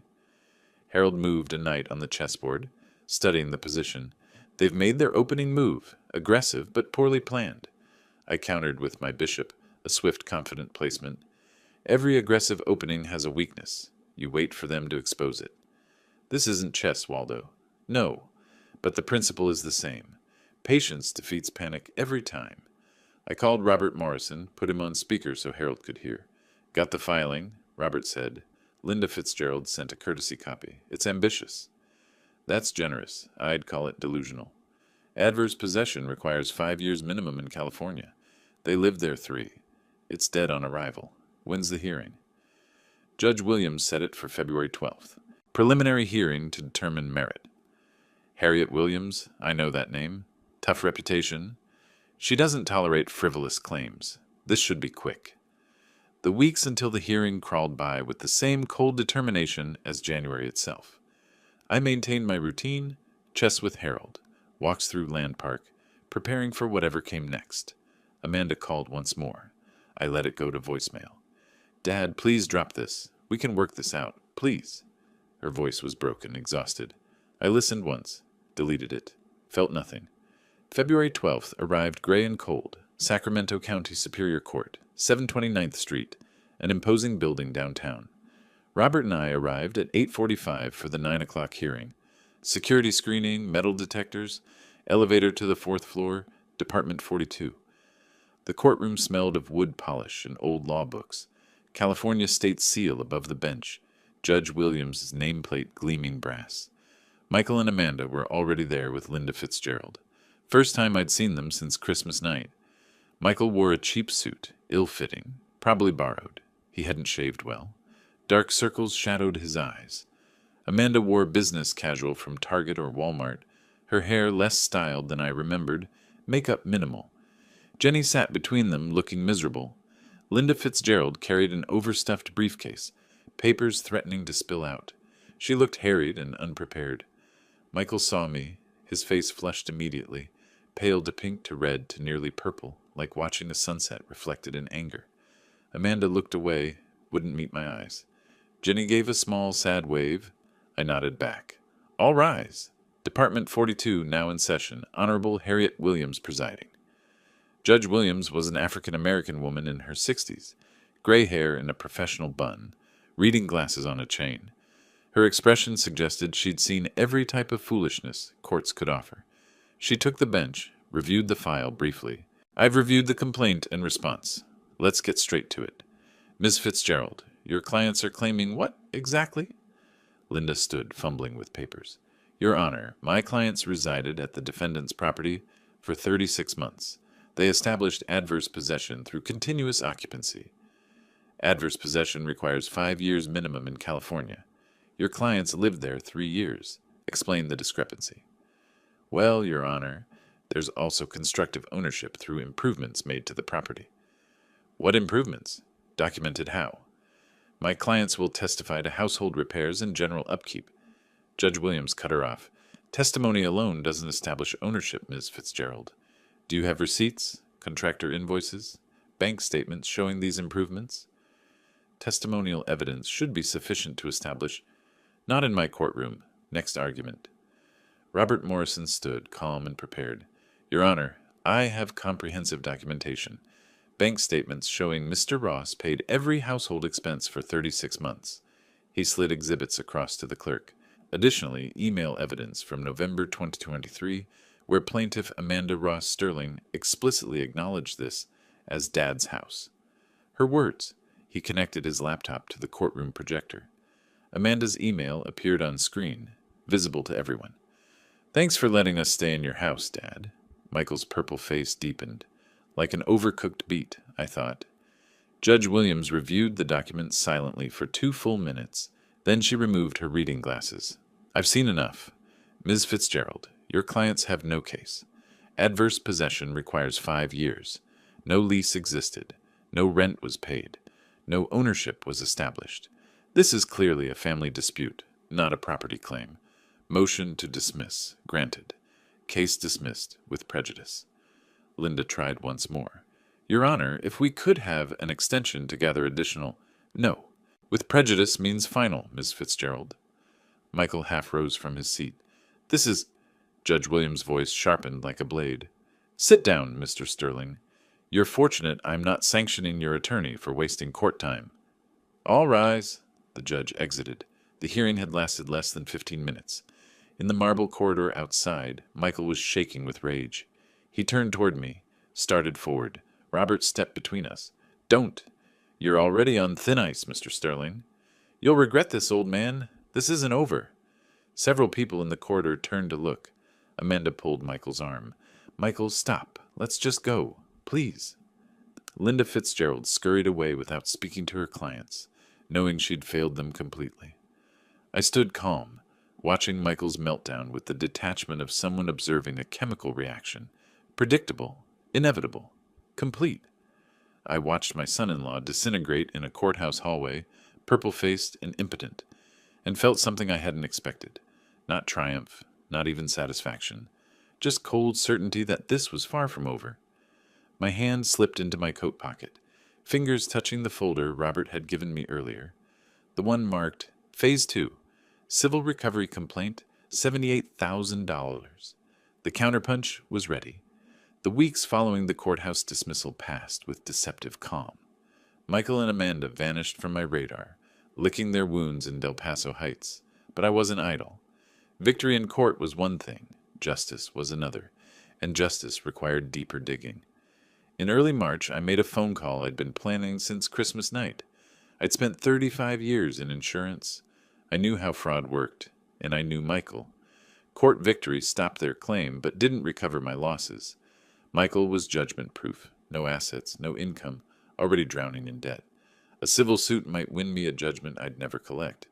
Harold moved a knight on the chessboard, studying the position. They've made their opening move, aggressive but poorly planned. I countered with my bishop, a swift, confident placement. Every aggressive opening has a weakness. You wait for them to expose it. This isn't chess, Waldo. No, but the principle is the same. Patience defeats panic every time. I called Robert Morrison, put him on speaker so Harold could hear. Got the filing, Robert said. Linda Fitzgerald sent a courtesy copy. It's ambitious. That's generous. I'd call it delusional. Adverse possession requires 5 years minimum in California. They lived there 3. It's dead on arrival. When's the hearing? Judge Williams set it for February 12th. Preliminary hearing to determine merit. Harriet Williams, I know that name. Tough reputation. She doesn't tolerate frivolous claims. This should be quick. The weeks until the hearing crawled by with the same cold determination as January itself. I maintained my routine, chess with Harold, walks through Land Park, preparing for whatever came next. Amanda called once more. I let it go to voicemail. Dad, please drop this. We can work this out. Please. Her voice was broken, exhausted. I listened once, deleted it, felt nothing. February 12th arrived gray and cold. Sacramento County Superior Court, 729th Street, an imposing building downtown. Robert and I arrived at 8:45 for the 9 o'clock hearing. Security screening, metal detectors, elevator to the 4th floor, Department 42. The courtroom smelled of wood polish and old law books. California State SIL above the bench, Judge Williams' nameplate gleaming brass. Michael and Amanda were already there with Linda Fitzgerald. First time I'd seen them since Christmas night. Michael wore a cheap suit, ill-fitting, probably borrowed. He hadn't shaved well. Dark circles shadowed his eyes. Amanda wore business casual from Target or Walmart, her hair less styled than I remembered, makeup minimal. Jenny sat between them, looking miserable. Linda Fitzgerald carried an overstuffed briefcase, papers threatening to spill out. She looked harried and unprepared. Michael saw me. His face flushed immediately, pale to pink to red to nearly purple, like watching a sunset reflected in anger. Amanda looked away, wouldn't meet my eyes. Jenny gave a small, sad wave. I nodded back. All rise. Department 42 now in session. Honorable Harriet Williams presiding. Judge Williams was an African-American woman in her 60s, gray hair in a professional bun, reading glasses on a chain. Her expression suggested she'd seen every type of foolishness courts could offer. She took the bench, reviewed the file briefly. I've reviewed the complaint and response. Let's get straight to it. Ms. Fitzgerald, your clients are claiming what, exactly? Linda stood, fumbling with papers. Your Honor, my clients resided at the defendant's property for 36 months. They established adverse possession through continuous occupancy. Adverse possession requires 5 years minimum in California. Your clients lived there 3 years. Explain the discrepancy. Well, Your Honor, there's also constructive ownership through improvements made to the property. What improvements? Documented how? My clients will testify to household repairs and general upkeep. Judge Williams cut her off. Testimony alone doesn't establish ownership, Ms. Fitzgerald. Do you have receipts, contractor invoices, bank statements showing these improvements? Testimonial evidence should be sufficient to establish. Not in my courtroom. Next argument. Robert Morrison stood, calm and prepared. Your Honor, I have comprehensive documentation. Bank statements showing Mr. Ross paid every household expense for 36 months. He slid exhibits across to the clerk. Additionally, email evidence from November 2023, where plaintiff Amanda Ross Sterling explicitly acknowledged this as Dad's house. Her words. He connected his laptop to the courtroom projector. Amanda's email appeared on screen, visible to everyone. Thanks for letting us stay in your house, Dad. Michael's purple face deepened. Like an overcooked beet, I thought. Judge Williams reviewed the document silently for 2 full minutes. Then she removed her reading glasses. I've seen enough. Ms. Fitzgerald, your clients have no case. Adverse possession requires 5 years. No lease existed. No rent was paid. No ownership was established. This is clearly a family dispute, not a property claim. Motion to dismiss, granted. Case dismissed with prejudice. Linda tried once more. Your Honor, if we could have an extension to gather additional... No. With prejudice means final, Miss Fitzgerald. Michael half rose from his seat. This is... Judge Williams' voice sharpened like a blade. Sit down, Mr. Sterling. You're fortunate I'm not sanctioning your attorney for wasting court time. All rise. The judge exited. The hearing had lasted less than 15 minutes. In the marble corridor outside, Michael was shaking with rage. He turned toward me, started forward. Robert stepped between us. Don't. You're already on thin ice, Mr. Sterling. You'll regret this, old man. This isn't over. Several people in the corridor turned to look. Amanda pulled Michael's arm. Michael, stop. Let's just go. Please. Linda Fitzgerald scurried away without speaking to her clients, knowing she'd failed them completely. I stood calm, watching Michael's meltdown with the detachment of someone observing a chemical reaction. Predictable, inevitable, complete. I watched my son-in-law disintegrate in a courthouse hallway, purple-faced and impotent, and felt something I hadn't expected. Not triumph, not even satisfaction. Just cold certainty that this was far from over. My hand slipped into my coat pocket, fingers touching the folder Robert had given me earlier. The one marked, Phase 2, Civil Recovery Complaint, $78,000. The counterpunch was ready. The weeks following the courthouse dismissal passed with deceptive calm. Michael and Amanda vanished from my radar, licking their wounds in Del Paso Heights, but I wasn't idle. Victory in court was one thing, justice was another, and justice required deeper digging. In early March, I made a phone call I'd been planning since Christmas night. I'd spent 35 years in insurance. I knew how fraud worked, and I knew Michael. Court victory stopped their claim, but didn't recover my losses. Michael was judgment-proof, no assets, no income, already drowning in debt. A civil suit might win me a judgment I'd never collect,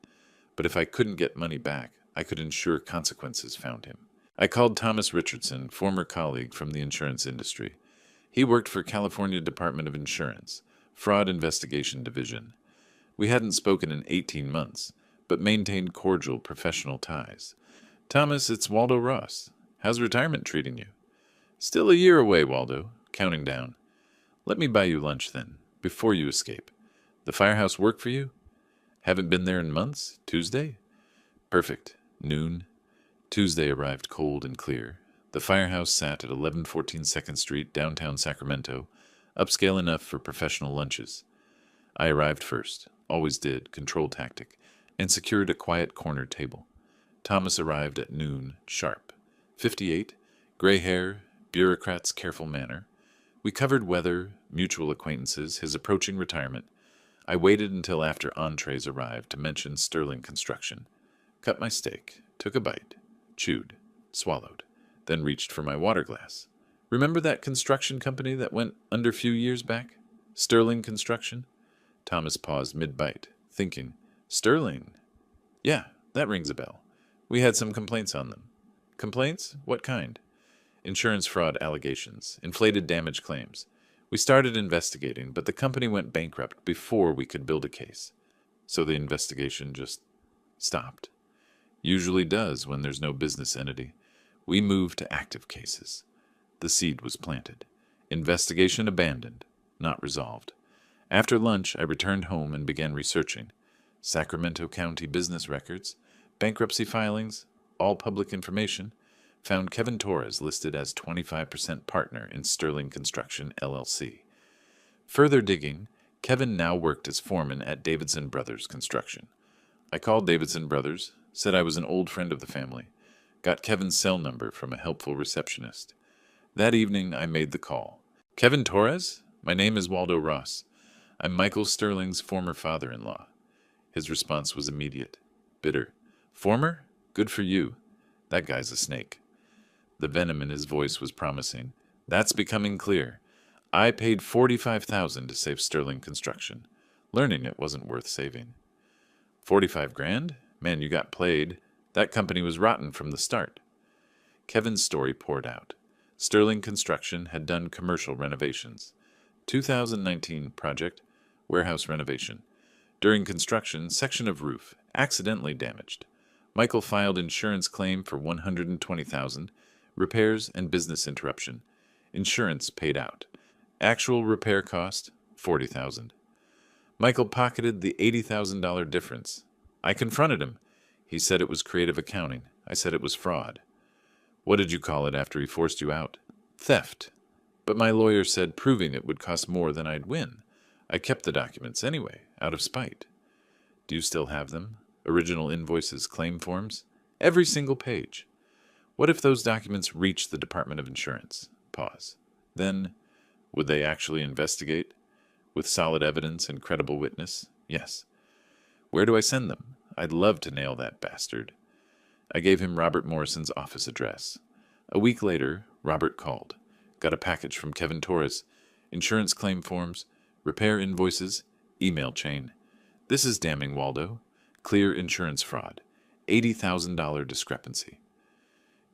but if I couldn't get money back, I could ensure consequences found him. I called Thomas Richardson, former colleague from the insurance industry. He worked for California Department of Insurance, Fraud Investigation Division. We hadn't spoken in 18 months, but maintained cordial professional ties. Thomas, it's Waldo Ross. How's retirement treating you? Still a year away, Waldo. Counting down. Let me buy you lunch then, before you escape. The firehouse work for you? Haven't been there in months? Tuesday? Perfect. Noon. Tuesday arrived cold and clear. The firehouse sat at 1114 2nd Street, downtown Sacramento, upscale enough for professional lunches. I arrived first, always did, control tactic, and secured a quiet corner table. Thomas arrived at noon, sharp. 58, gray hair, bureaucrat's careful manner. We covered weather, mutual acquaintances, his approaching retirement. I waited until after entrees arrived to mention Sterling Construction. Cut my steak, took a bite, chewed, swallowed, then reached for my water glass. Remember that construction company that went under few years back? Sterling Construction? Thomas paused mid-bite, thinking. Sterling? Yeah, that rings a bell. We had some complaints on them. Complaints? What kind? Insurance fraud allegations, inflated damage claims. We started investigating, but the company went bankrupt before we could build a case. So the investigation just stopped. Usually does when there's no business entity. We moved to active cases. The seed was planted. Investigation abandoned, not resolved. After lunch, I returned home and began researching. Sacramento County business records, bankruptcy filings, all public information, found Kevin Torres listed as 25% partner in Sterling Construction, LLC. Further digging, Kevin now worked as foreman at Davidson Brothers Construction. I called Davidson Brothers, said I was an old friend of the family, got Kevin's cell number from a helpful receptionist. That evening, I made the call. Kevin Torres? My name is Waldo Ross. I'm Michael Sterling's former father-in-law. His response was immediate, bitter. Former? Good for you. That guy's a snake. The venom in his voice was promising. That's becoming clear. I paid $45,000 to save Sterling Construction, learning it wasn't worth saving. 45 grand? Man, you got played. That company was rotten from the start. Kevin's story poured out. Sterling Construction had done commercial renovations. 2019 project, warehouse renovation. During construction, section of roof, accidentally damaged. Michael filed insurance claim for $120,000, repairs and business interruption. Insurance paid out. Actual repair cost, $40,000. Michael pocketed the $80,000 difference. I confronted him. He said it was creative accounting. I said it was fraud. What did you call it after he forced you out? Theft. But my lawyer said proving it would cost more than I'd win. I kept the documents anyway, out of spite. Do you still have them? Original invoices, claim forms? Every single page. What if those documents reach the Department of Insurance? Pause. Then, would they actually investigate? With solid evidence and credible witness? Yes. Where do I send them? I'd love to nail that bastard. I gave him Robert Morrison's office address. A week later, Robert called. Got a package from Kevin Torres. Insurance claim forms, repair invoices, email chain. This is damning, Waldo. Clear insurance fraud. $80,000 discrepancy.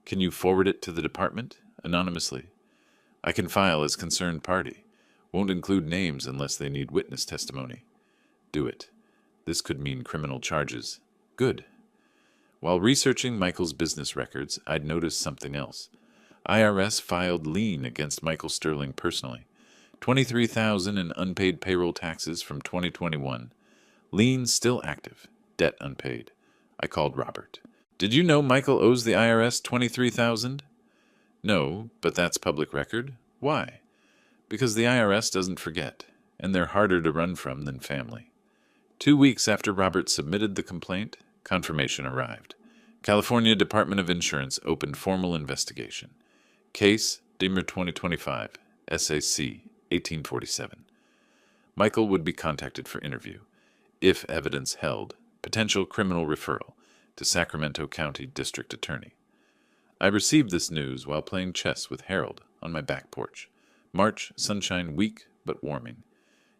Can you forward it to the department? Anonymously. I can file as concerned party. Won't include names unless they need witness testimony. Do it. This could mean criminal charges. Good. While researching Michael's business records, I'd noticed something else. IRS filed lien against Michael Sterling personally. $23,000 in unpaid payroll taxes from 2021. Lien still active. Debt unpaid. I called Robert. Did you know Michael owes the IRS $23,000? No, but that's public record. Why? Because the IRS doesn't forget, and they're harder to run from than family. 2 weeks after Robert submitted the complaint, confirmation arrived. California Department of Insurance opened formal investigation. Case, Demer 2025, SAC, 1847. Michael would be contacted for interview. If evidence held, potential criminal referral to Sacramento County District Attorney. I received this news while playing chess with Harold on my back porch. March, sunshine weak but warming.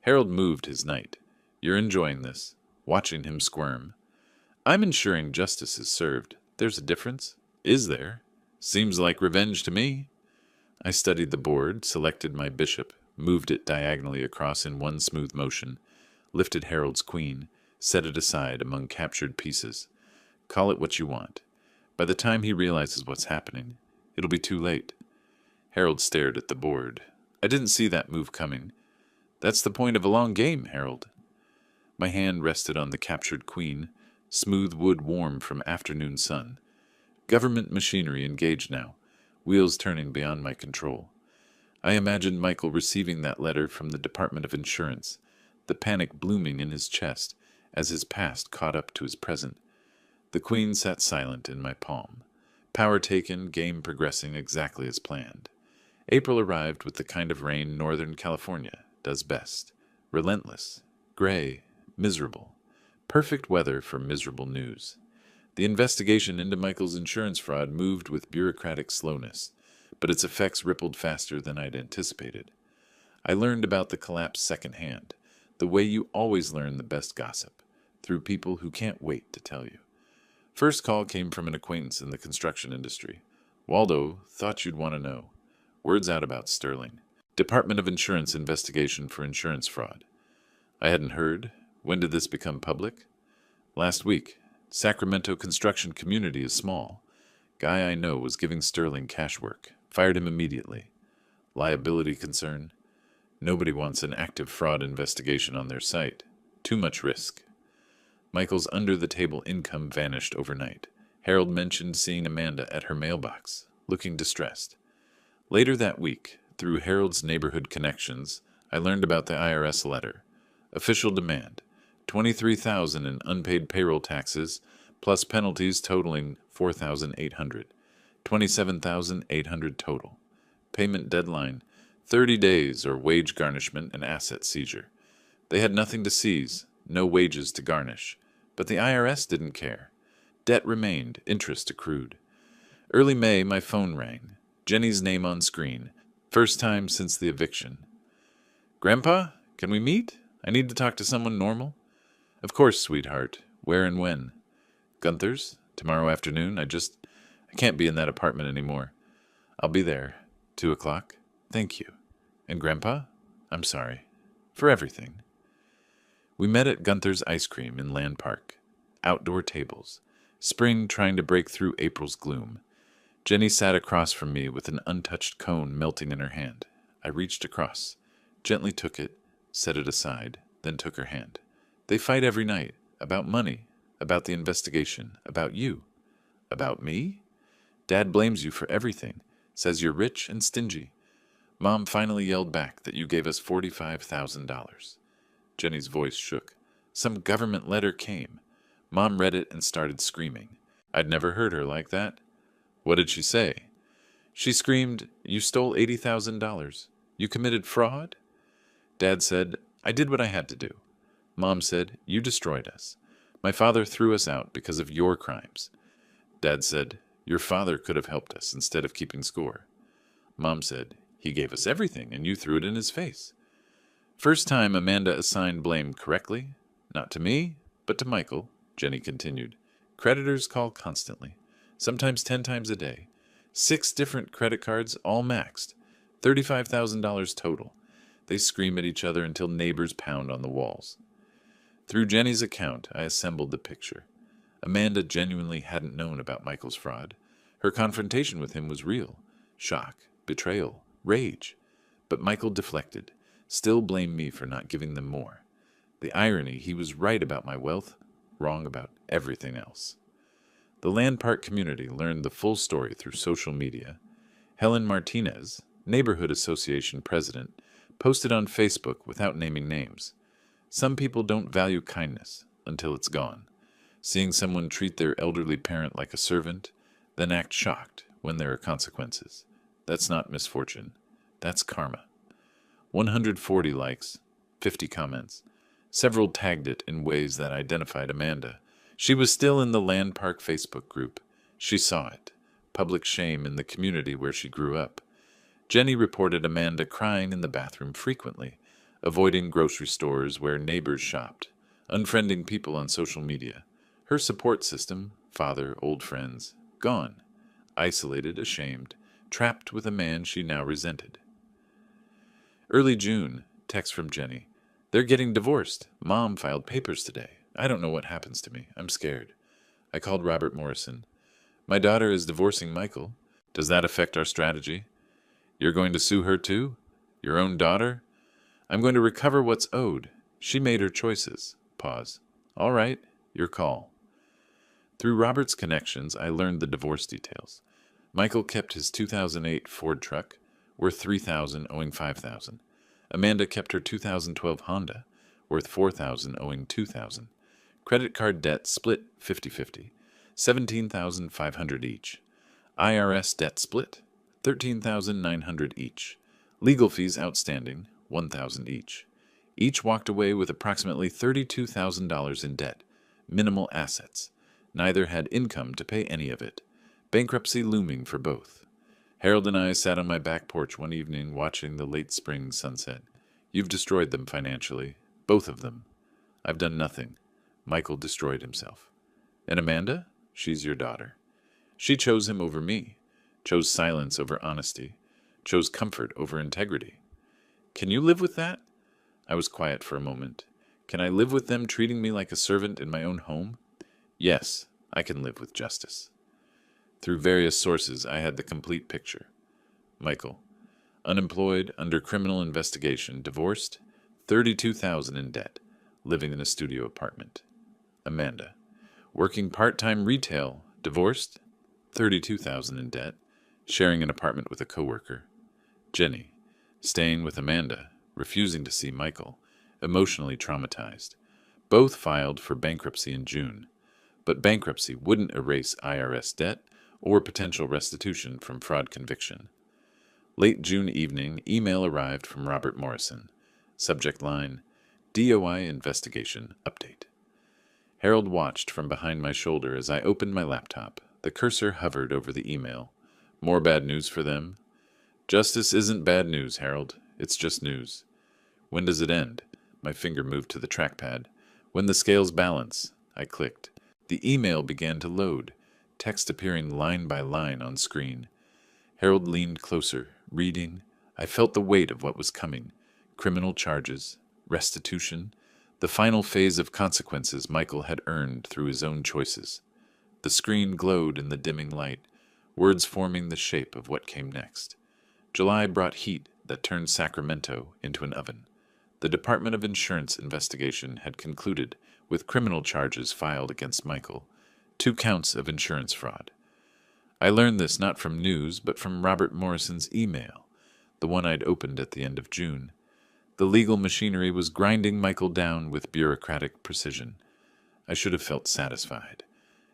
Harold moved his knight. You're enjoying this, watching him squirm. I'm ensuring justice is served. There's a difference? Is there? Seems like revenge to me. I studied the board, selected my bishop, moved it diagonally across in one smooth motion, lifted Harold's queen, set it aside among captured pieces. Call it what you want. By the time he realizes what's happening, it'll be too late. Harold stared at the board. I didn't see that move coming. That's the point of a long game, Harold. My hand rested on the captured queen, smooth wood warm from afternoon sun. Government machinery engaged now, wheels turning beyond my control. I imagined Michael receiving that letter from the Department of Insurance, the panic blooming in his chest as his past caught up to his present. The queen sat silent in my palm. Power taken, game progressing exactly as planned. April arrived with the kind of rain Northern California does best. Relentless, gray, miserable. Perfect weather for miserable news. The investigation into Michael's insurance fraud moved with bureaucratic slowness, but its effects rippled faster than I'd anticipated. I learned about the collapse secondhand, the way you always learn the best gossip, through people who can't wait to tell you. First call came from an acquaintance in the construction industry. Waldo, thought you'd want to know. Word's out about Sterling. Department of Insurance investigation for insurance fraud. I hadn't heard. When did this become public? Last week. Sacramento construction community is small. Guy I know was giving Sterling cash work. Fired him immediately. Liability concern. Nobody wants an active fraud investigation on their site. Too much risk. Michael's under-the-table income vanished overnight. Harold mentioned seeing Amanda at her mailbox, looking distressed. Later that week, through Harold's neighborhood connections, I learned about the IRS letter. Official demand, $23,000 in unpaid payroll taxes, plus penalties totaling $4,800, $27,800 total. Payment deadline, 30 days or wage garnishment and asset seizure. They had nothing to seize, no wages to garnish. But the IRS didn't care. Debt remained, interest accrued. Early May, my phone rang. Jenny's name on screen. First time since the eviction. Grandpa, can we meet? I need to talk to someone normal. Of course, sweetheart. Where and when? Gunther's? Tomorrow afternoon. I can't be in that apartment anymore. I'll be there. 2:00. Thank you. And Grandpa? I'm sorry. For everything. We met at Gunther's Ice Cream in Land Park. Outdoor tables. Spring trying to break through April's gloom. Jenny sat across from me with an untouched cone melting in her hand. I reached across, gently took it, set it aside, then took her hand. They fight every night. About money. About the investigation. About you. About me? Dad blames you for everything. Says you're rich and stingy. Mom finally yelled back that you gave us $45,000. Jenny's voice shook. Some government letter came. Mom read it and started screaming. I'd never heard her like that. What did she say? She screamed, "You stole $80,000. You committed fraud?" Dad said, "I did what I had to do." Mom said, "You destroyed us. My father threw us out because of your crimes." Dad said, "Your father could have helped us instead of keeping score." Mom said, "He gave us everything and you threw it in his face." First time Amanda assigned blame correctly, not to me, but to Michael, Jenny continued. Creditors call constantly, sometimes 10 times a day. 6 different credit cards, all maxed. $35,000 total. They scream at each other until neighbors pound on the walls. Through Jenny's account, I assembled the picture. Amanda genuinely hadn't known about Michael's fraud. Her confrontation with him was real. Shock, betrayal, rage. But Michael deflected. Still blamed me for not giving them more. The irony, he was right about my wealth, wrong about everything else. The Land Park community learned the full story through social media. Helen Martinez, Neighborhood Association president, posted on Facebook without naming names. Some people don't value kindness until it's gone. Seeing someone treat their elderly parent like a servant, then act shocked when there are consequences. That's not misfortune. That's karma. 140 likes, 50 comments. Several tagged it in ways that identified Amanda. She was still in the Land Park Facebook group. She saw it. Public shame in the community where she grew up. Jenny reported Amanda crying in the bathroom frequently, avoiding grocery stores where neighbors shopped, unfriending people on social media. Her support system, father, old friends, gone. Isolated, ashamed, trapped with a man she now resented. Early June, text from Jenny. They're getting divorced. Mom filed papers today. I don't know what happens to me. I'm scared. I called Robert Morrison. My daughter is divorcing Michael. Does that affect our strategy? You're going to sue her too? Your own daughter? I'm going to recover what's owed. She made her choices. Pause. All right, your call. Through Robert's connections, I learned the divorce details. Michael kept his 2008 Ford truck, worth $3,000, owing $5,000. Amanda kept her 2012 Honda, worth $4,000, owing $2,000. Credit card debt split 50-50, $17,500 each. IRS debt split, $13,900 each. Legal fees outstanding, $1,000 each. Each walked away with approximately $32,000 in debt, minimal assets. Neither had income to pay any of it. Bankruptcy looming for both. Harold and I sat on my back porch one evening watching the late spring sunset. You've destroyed them financially, both of them. I've done nothing. Michael destroyed himself. And Amanda? She's your daughter. She chose him over me, chose silence over honesty, chose comfort over integrity. Can you live with that? I was quiet for a moment. Can I live with them treating me like a servant in my own home? Yes, I can live with justice. Through various sources, I had the complete picture. Michael, unemployed, under criminal investigation, divorced, $32,000 in debt, living in a studio apartment. Amanda, working part-time retail, divorced, $32,000 in debt, sharing an apartment with a coworker. Jenny, staying with Amanda, refusing to see Michael, emotionally traumatized. Both filed for bankruptcy in June, but bankruptcy wouldn't erase IRS debt or potential restitution from fraud conviction. Late June evening, email arrived from Robert Morrison. Subject line, DOI investigation update. Harold watched from behind my shoulder as I opened my laptop. The cursor hovered over the email. More bad news for them? Justice isn't bad news, Harold. It's just news. When does it end? My finger moved to the trackpad. When the scales balance, I clicked. The email began to load, text appearing line by line on screen. Harold leaned closer, reading. I felt the weight of what was coming. Criminal charges, restitution, the final phase of consequences Michael had earned through his own choices. The screen glowed in the dimming light, words forming the shape of what came next. July brought heat that turned Sacramento into an oven. The Department of Insurance investigation had concluded with criminal charges filed against Michael, 2 counts of insurance fraud. I learned this not from news, but from Robert Morrison's email, the one I'd opened at the end of June. The legal machinery was grinding Michael down with bureaucratic precision. I should have felt satisfied.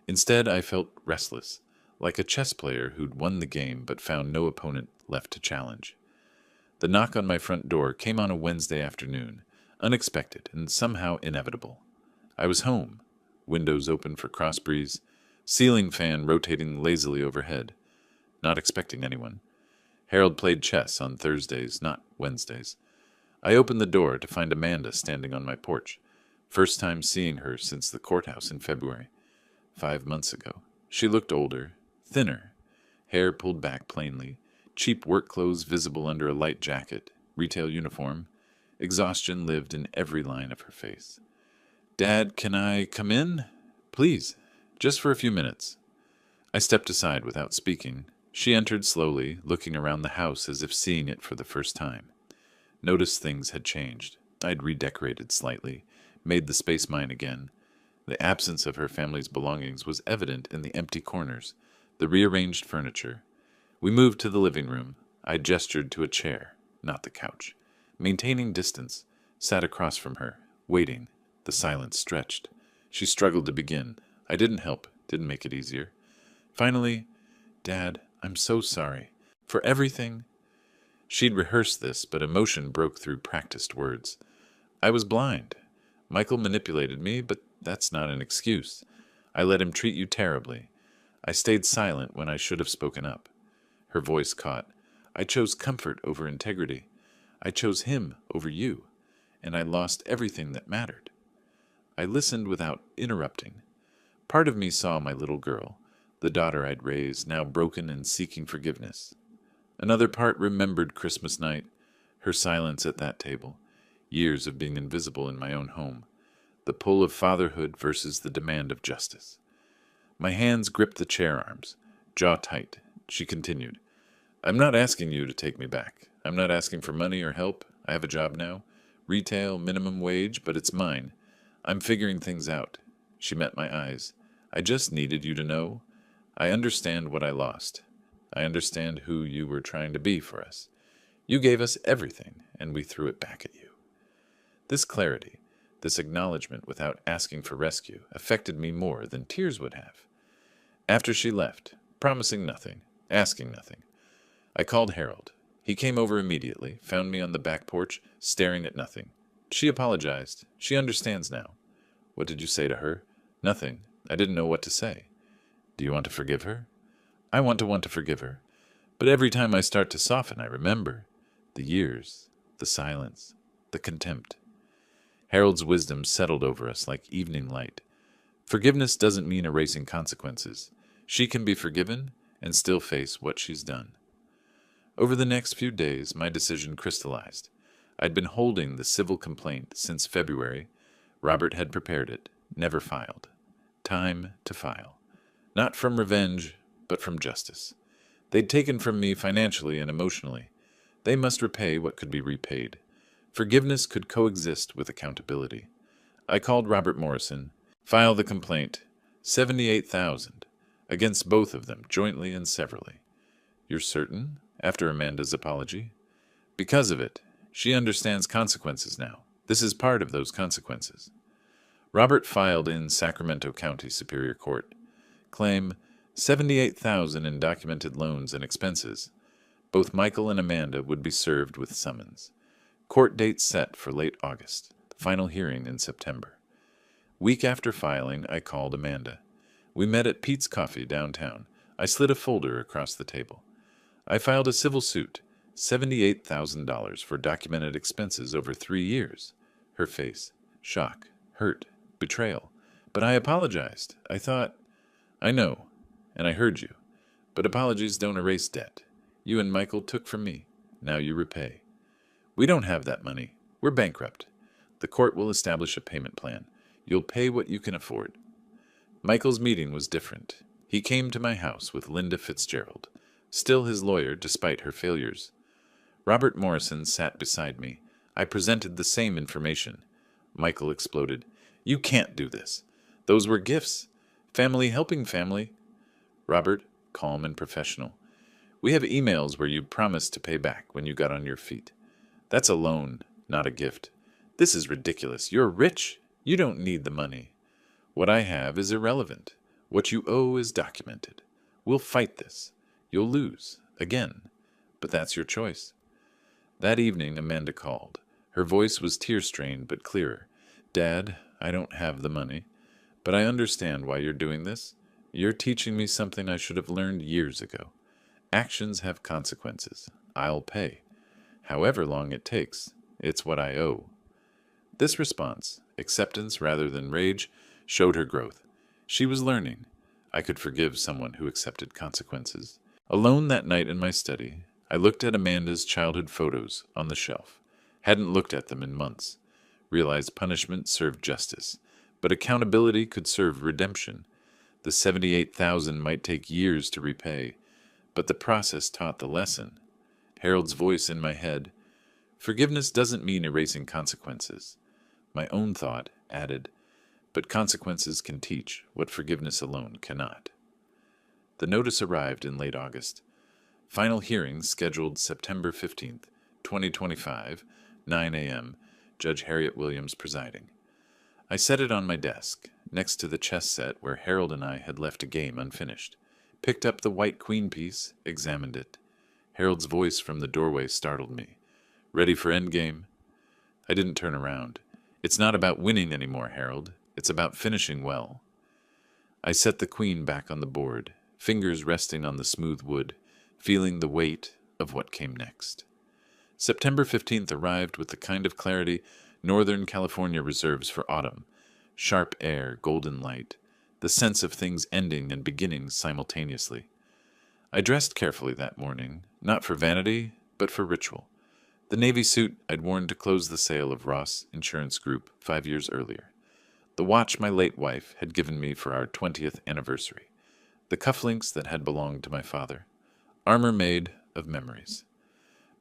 Instead, I felt restless, like a chess player who'd won the game but found no opponent left to challenge. The knock on my front door came on a Wednesday afternoon, unexpected and somehow inevitable. I was home, windows open for cross breeze, ceiling fan rotating lazily overhead, not expecting anyone. Harold played chess on Thursdays, not Wednesdays. I opened the door to find Amanda standing on my porch, first time seeing her since the courthouse in February, 5 months ago. She looked older, thinner, hair pulled back plainly, cheap work clothes visible under a light jacket, retail uniform. Exhaustion lived in every line of her face. Dad, can I come in? Please, just for a few minutes. I stepped aside without speaking. She entered slowly, looking around the house as if seeing it for the first time. Noticed things had changed. I'd redecorated slightly, made the space mine again. The absence of her family's belongings was evident in the empty corners, the rearranged furniture. We moved to the living room. I gestured to a chair, not the couch. Maintaining distance, sat across from her, waiting. The silence stretched. She struggled to begin. I didn't help, didn't make it easier. Finally, Dad, I'm so sorry. For everything. She'd rehearsed this, but emotion broke through practiced words. I was blind. Michael manipulated me, but that's not an excuse. I let him treat you terribly. I stayed silent when I should have spoken up. Her voice caught. I chose comfort over integrity. I chose him over you, and I lost everything that mattered. I listened without interrupting. Part of me saw my little girl, the daughter I'd raised, now broken and seeking forgiveness. Another part remembered Christmas night, her silence at that table, years of being invisible in my own home, the pull of fatherhood versus the demand of justice. My hands gripped the chair arms, jaw tight. She continued, I'm not asking you to take me back. I'm not asking for money or help. I have a job now. Retail, minimum wage, but it's mine. I'm figuring things out. She met my eyes. I just needed you to know. I understand what I lost. I understand who you were trying to be for us. You gave us everything, and we threw it back at you. This clarity, this acknowledgement without asking for rescue, affected me more than tears would have. After she left, promising nothing, asking nothing, I called Harold. He came over immediately, found me on the back porch, staring at nothing. She apologized. She understands now. What did you say to her? Nothing. I didn't know what to say. Do you want to forgive her? I want to forgive her. But every time I start to soften, I remember the years, the silence, the contempt. Harold's wisdom settled over us like evening light. Forgiveness doesn't mean erasing consequences. She can be forgiven and still face what she's done. Over the next few days, my decision crystallized. I'd been holding the civil complaint since February. Robert had prepared it, never filed. Time to file. Not from revenge, but from justice. They'd taken from me financially and emotionally. They must repay what could be repaid. Forgiveness could coexist with accountability. I called Robert Morrison. File the complaint. $78,000 against both of them, jointly and severally. You're certain? After Amanda's apology. Because of it. She understands consequences now. This is part of those consequences. Robert filed in Sacramento County Superior Court. Claim $78,000 in documented loans and expenses. Both Michael and Amanda would be served with summons. Court date set for late August. Final hearing in September. Week after filing, I called Amanda. We met at Pete's Coffee downtown. I slid a folder across the table. I filed a civil suit, $78,000 for documented expenses over 3 years. Her face, shock, hurt, betrayal. But I apologized. I thought, I know, and I heard you. But apologies don't erase debt. You and Michael took from me. Now you repay. We don't have that money. We're bankrupt. The court will establish a payment plan. You'll pay what you can afford. Michael's meeting was different. He came to my house with Linda Fitzgerald, still his lawyer despite her failures. Robert Morrison sat beside me. I presented the same information. Michael exploded. You can't do this. Those were gifts. Family helping family. Robert, calm and professional. We have emails where you promised to pay back when you got on your feet. That's a loan, not a gift. This is ridiculous. You're rich. You don't need the money. What I have is irrelevant. What you owe is documented. We'll fight this. You'll lose, again. But that's your choice. That evening, Amanda called. Her voice was tear-strained but clearer. Dad, I don't have the money, but I understand why you're doing this. You're teaching me something I should have learned years ago. Actions have consequences. I'll pay. However long it takes, it's what I owe. This response, acceptance rather than rage, showed her growth. She was learning. I could forgive someone who accepted consequences. Alone that night in my study, I looked at Amanda's childhood photos on the shelf. Hadn't looked at them in months. Realized punishment served justice, but accountability could serve redemption. The $78,000 might take years to repay, but the process taught the lesson. Harold's voice in my head, forgiveness doesn't mean erasing consequences. My own thought added, but consequences can teach what forgiveness alone cannot. The notice arrived in late August. Final hearing scheduled September 15th, 2025, 9 a.m., Judge Harriet Williams presiding. I set it on my desk, next to the chess set where Harold and I had left a game unfinished. Picked up the white queen piece, examined it. Harold's voice from the doorway startled me. Ready for endgame? I didn't turn around. It's not about winning anymore, Harold. It's about finishing well. I set the queen back on the board, fingers resting on the smooth wood, feeling the weight of what came next. September 15th arrived with the kind of clarity Northern California reserves for autumn. Sharp air, golden light, the sense of things ending and beginning simultaneously. I dressed carefully that morning, not for vanity, but for ritual. The navy suit I'd worn to close the sale of Ross Insurance Group 5 years earlier. The watch my late wife had given me for our 20th anniversary. The cufflinks that had belonged to my father. Armor made of memories.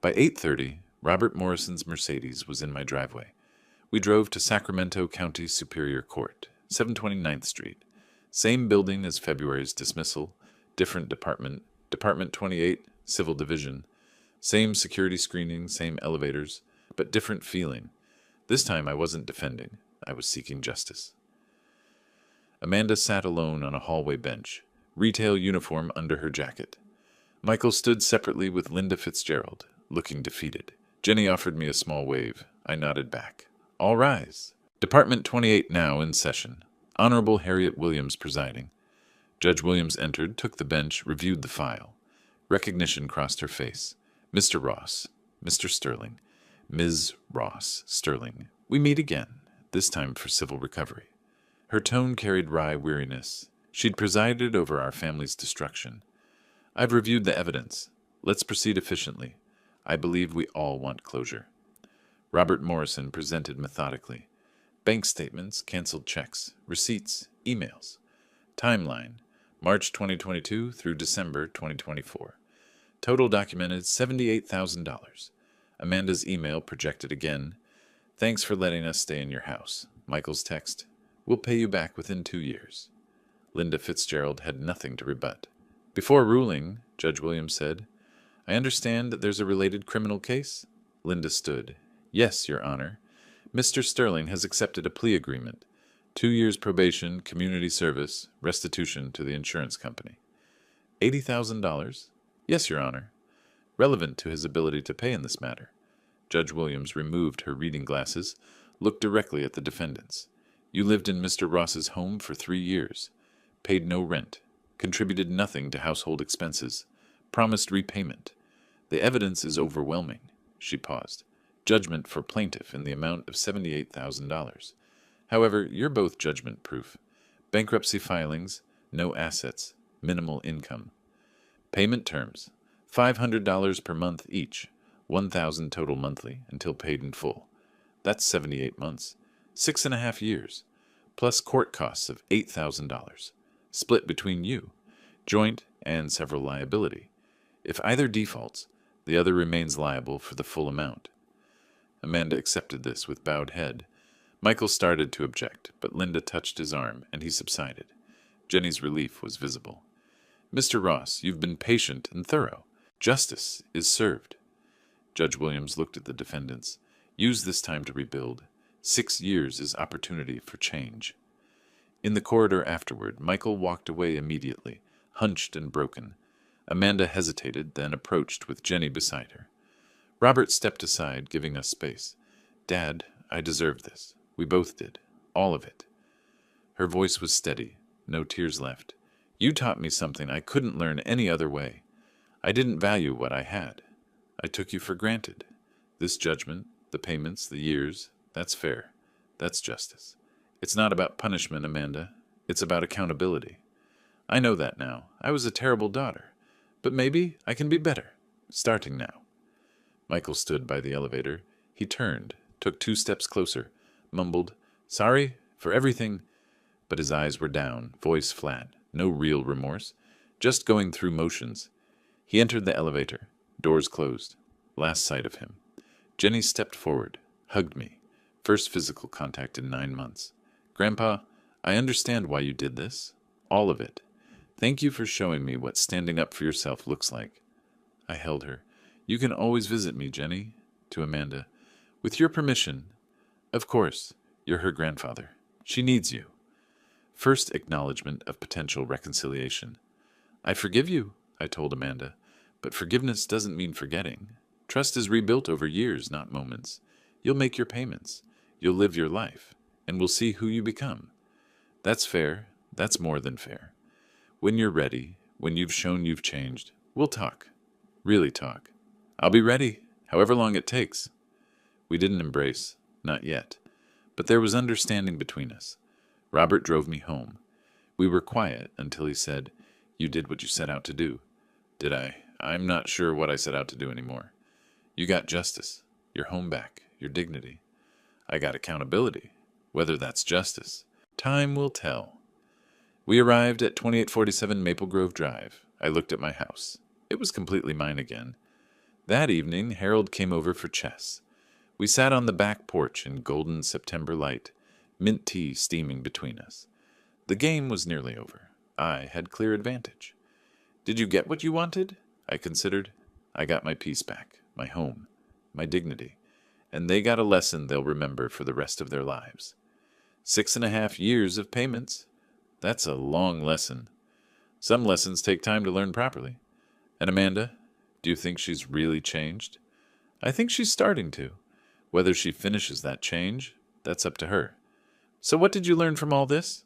By 8:30, Robert Morrison's Mercedes was in my driveway. We drove to Sacramento County Superior Court, 729th Street. Same building as February's dismissal, different department, Department 28, Civil Division. Same security screening, same elevators, but different feeling. This time I wasn't defending. I was seeking justice. Amanda sat alone on a hallway bench, retail uniform under her jacket. Michael stood separately with Linda Fitzgerald, looking defeated. Jenny offered me a small wave. I nodded back. All rise. Department 28 now in session. Honorable Harriet Williams presiding. Judge Williams entered, took the bench, reviewed the file. Recognition crossed her face. Mr. Ross, Mr. Sterling, Ms. Ross Sterling. We meet again, this time for civil recovery. Her tone carried wry weariness. She'd presided over our family's destruction. I've reviewed the evidence. Let's proceed efficiently. I believe we all want closure. Robert Morrison presented methodically. Bank statements, canceled checks, receipts, emails. Timeline, March 2022 through December 2024. Total documented $78,000. Amanda's email projected again. Thanks for letting us stay in your house. Michael's text. We'll pay you back within 2 years. Linda Fitzgerald had nothing to rebut. Before ruling, Judge Williams said, I understand that there's a related criminal case? Linda stood. Yes, Your Honor. Mr. Sterling has accepted a plea agreement. 2 years probation, community service, restitution to the insurance company. $80,000? Yes, Your Honor. Relevant to his ability to pay in this matter. Judge Williams removed her reading glasses, looked directly at the defendants. You lived in Mr. Ross's home for 3 years. Paid no rent. Contributed nothing to household expenses. Promised repayment. The evidence is overwhelming. She paused. Judgment for plaintiff in the amount of $78,000. However, you're both judgment-proof. Bankruptcy filings, no assets, minimal income. Payment terms, $500 per month each, $1,000 total monthly until paid in full. That's 78 months, 6.5 years, plus court costs of $8,000, split between you, joint and several liability. If either defaults, the other remains liable for the full amount. Amanda accepted this with bowed head. Michael started to object, but Linda touched his arm, and he subsided. Jenny's relief was visible. Mr. Ross, you've been patient and thorough. Justice is served. Judge Williams looked at the defendants. Use this time to rebuild. 6 years is opportunity for change. In the corridor afterward, Michael walked away immediately, hunched and broken. Amanda hesitated, then approached with Jenny beside her. Robert stepped aside, giving us space. Dad, I deserve this. We both did. All of it. Her voice was steady, no tears left. You taught me something I couldn't learn any other way. I didn't value what I had. I took you for granted. This judgment, the payments, the years, that's fair. That's justice. It's not about punishment, Amanda. It's about accountability. I know that now. I was a terrible daughter. But maybe I can be better. Starting now. Michael stood by the elevator. He turned, took 2 steps closer, mumbled, Sorry for everything. But his eyes were down, voice flat, no real remorse, just going through motions. He entered the elevator. Doors closed. Last sight of him. Jenny stepped forward, hugged me. First physical contact in 9 months. Grandpa, I understand why you did this. All of it. Thank you for showing me what standing up for yourself looks like. I held her. You can always visit me, Jenny. To Amanda. With your permission. Of course. You're her grandfather. She needs you. First acknowledgement of potential reconciliation. I forgive you, I told Amanda. But forgiveness doesn't mean forgetting. Trust is rebuilt over years, not moments. You'll make your payments. You'll live your life. And we'll see who you become. That's fair. That's more than fair. When you're ready, when you've shown you've changed, we'll talk. Really talk. I'll be ready, however long it takes. We didn't embrace, not yet. But there was understanding between us. Robert drove me home. We were quiet until he said, "You did what you set out to do." Did I? I'm not sure what I set out to do anymore. You got justice, your home back, your dignity. I got accountability. Whether that's justice, time will tell. We arrived at 2847 Maple Grove Drive. I looked at my house. It was completely mine again. That evening, Harold came over for chess. We sat on the back porch in golden September light, mint tea steaming between us. The game was nearly over. I had clear advantage. Did you get what you wanted? I considered. I got my peace back, my home, my dignity, and they got a lesson they'll remember for the rest of their lives. 6.5 years of payments. That's a long lesson. Some lessons take time to learn properly. And Amanda, do you think she's really changed? I think she's starting to. Whether she finishes that change, that's up to her. So what did you learn from all this?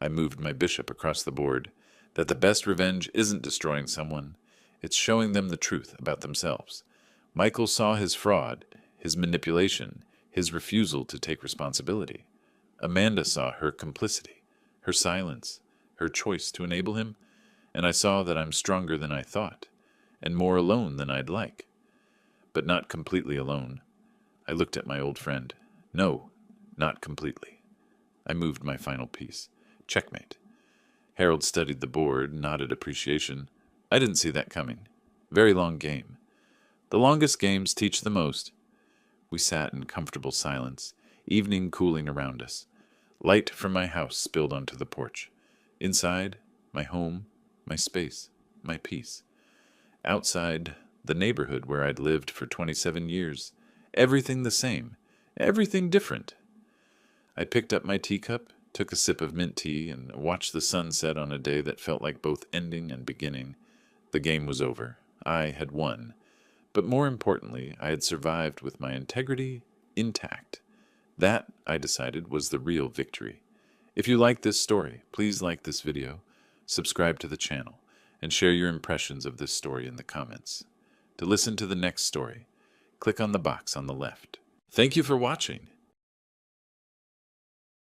I moved my bishop across the board. That the best revenge isn't destroying someone. It's showing them the truth about themselves. Michael saw his fraud, his manipulation, his refusal to take responsibility. Amanda saw her complicity, her silence, her choice to enable him, and I saw that I'm stronger than I thought, and more alone than I'd like. But not completely alone. I looked at my old friend. No, not completely. I moved my final piece. Checkmate. Harold studied the board, nodded appreciation. I didn't see that coming. Very long game. The longest games teach the most. We sat in comfortable silence, evening cooling around us. Light from my house spilled onto the porch. Inside, my home, my space, my peace. Outside, the neighborhood where I'd lived for 27 years. Everything the same. Everything different. I picked up my teacup, took a sip of mint tea, and watched the sun set on a day that felt like both ending and beginning. The game was over. I had won. But more importantly, I had survived with my integrity intact. That, I decided, was the real victory. If you like this story, please like this video, subscribe to the channel, and share your impressions of this story in the comments. To listen to the next story, click on the box on the left. Thank you for watching.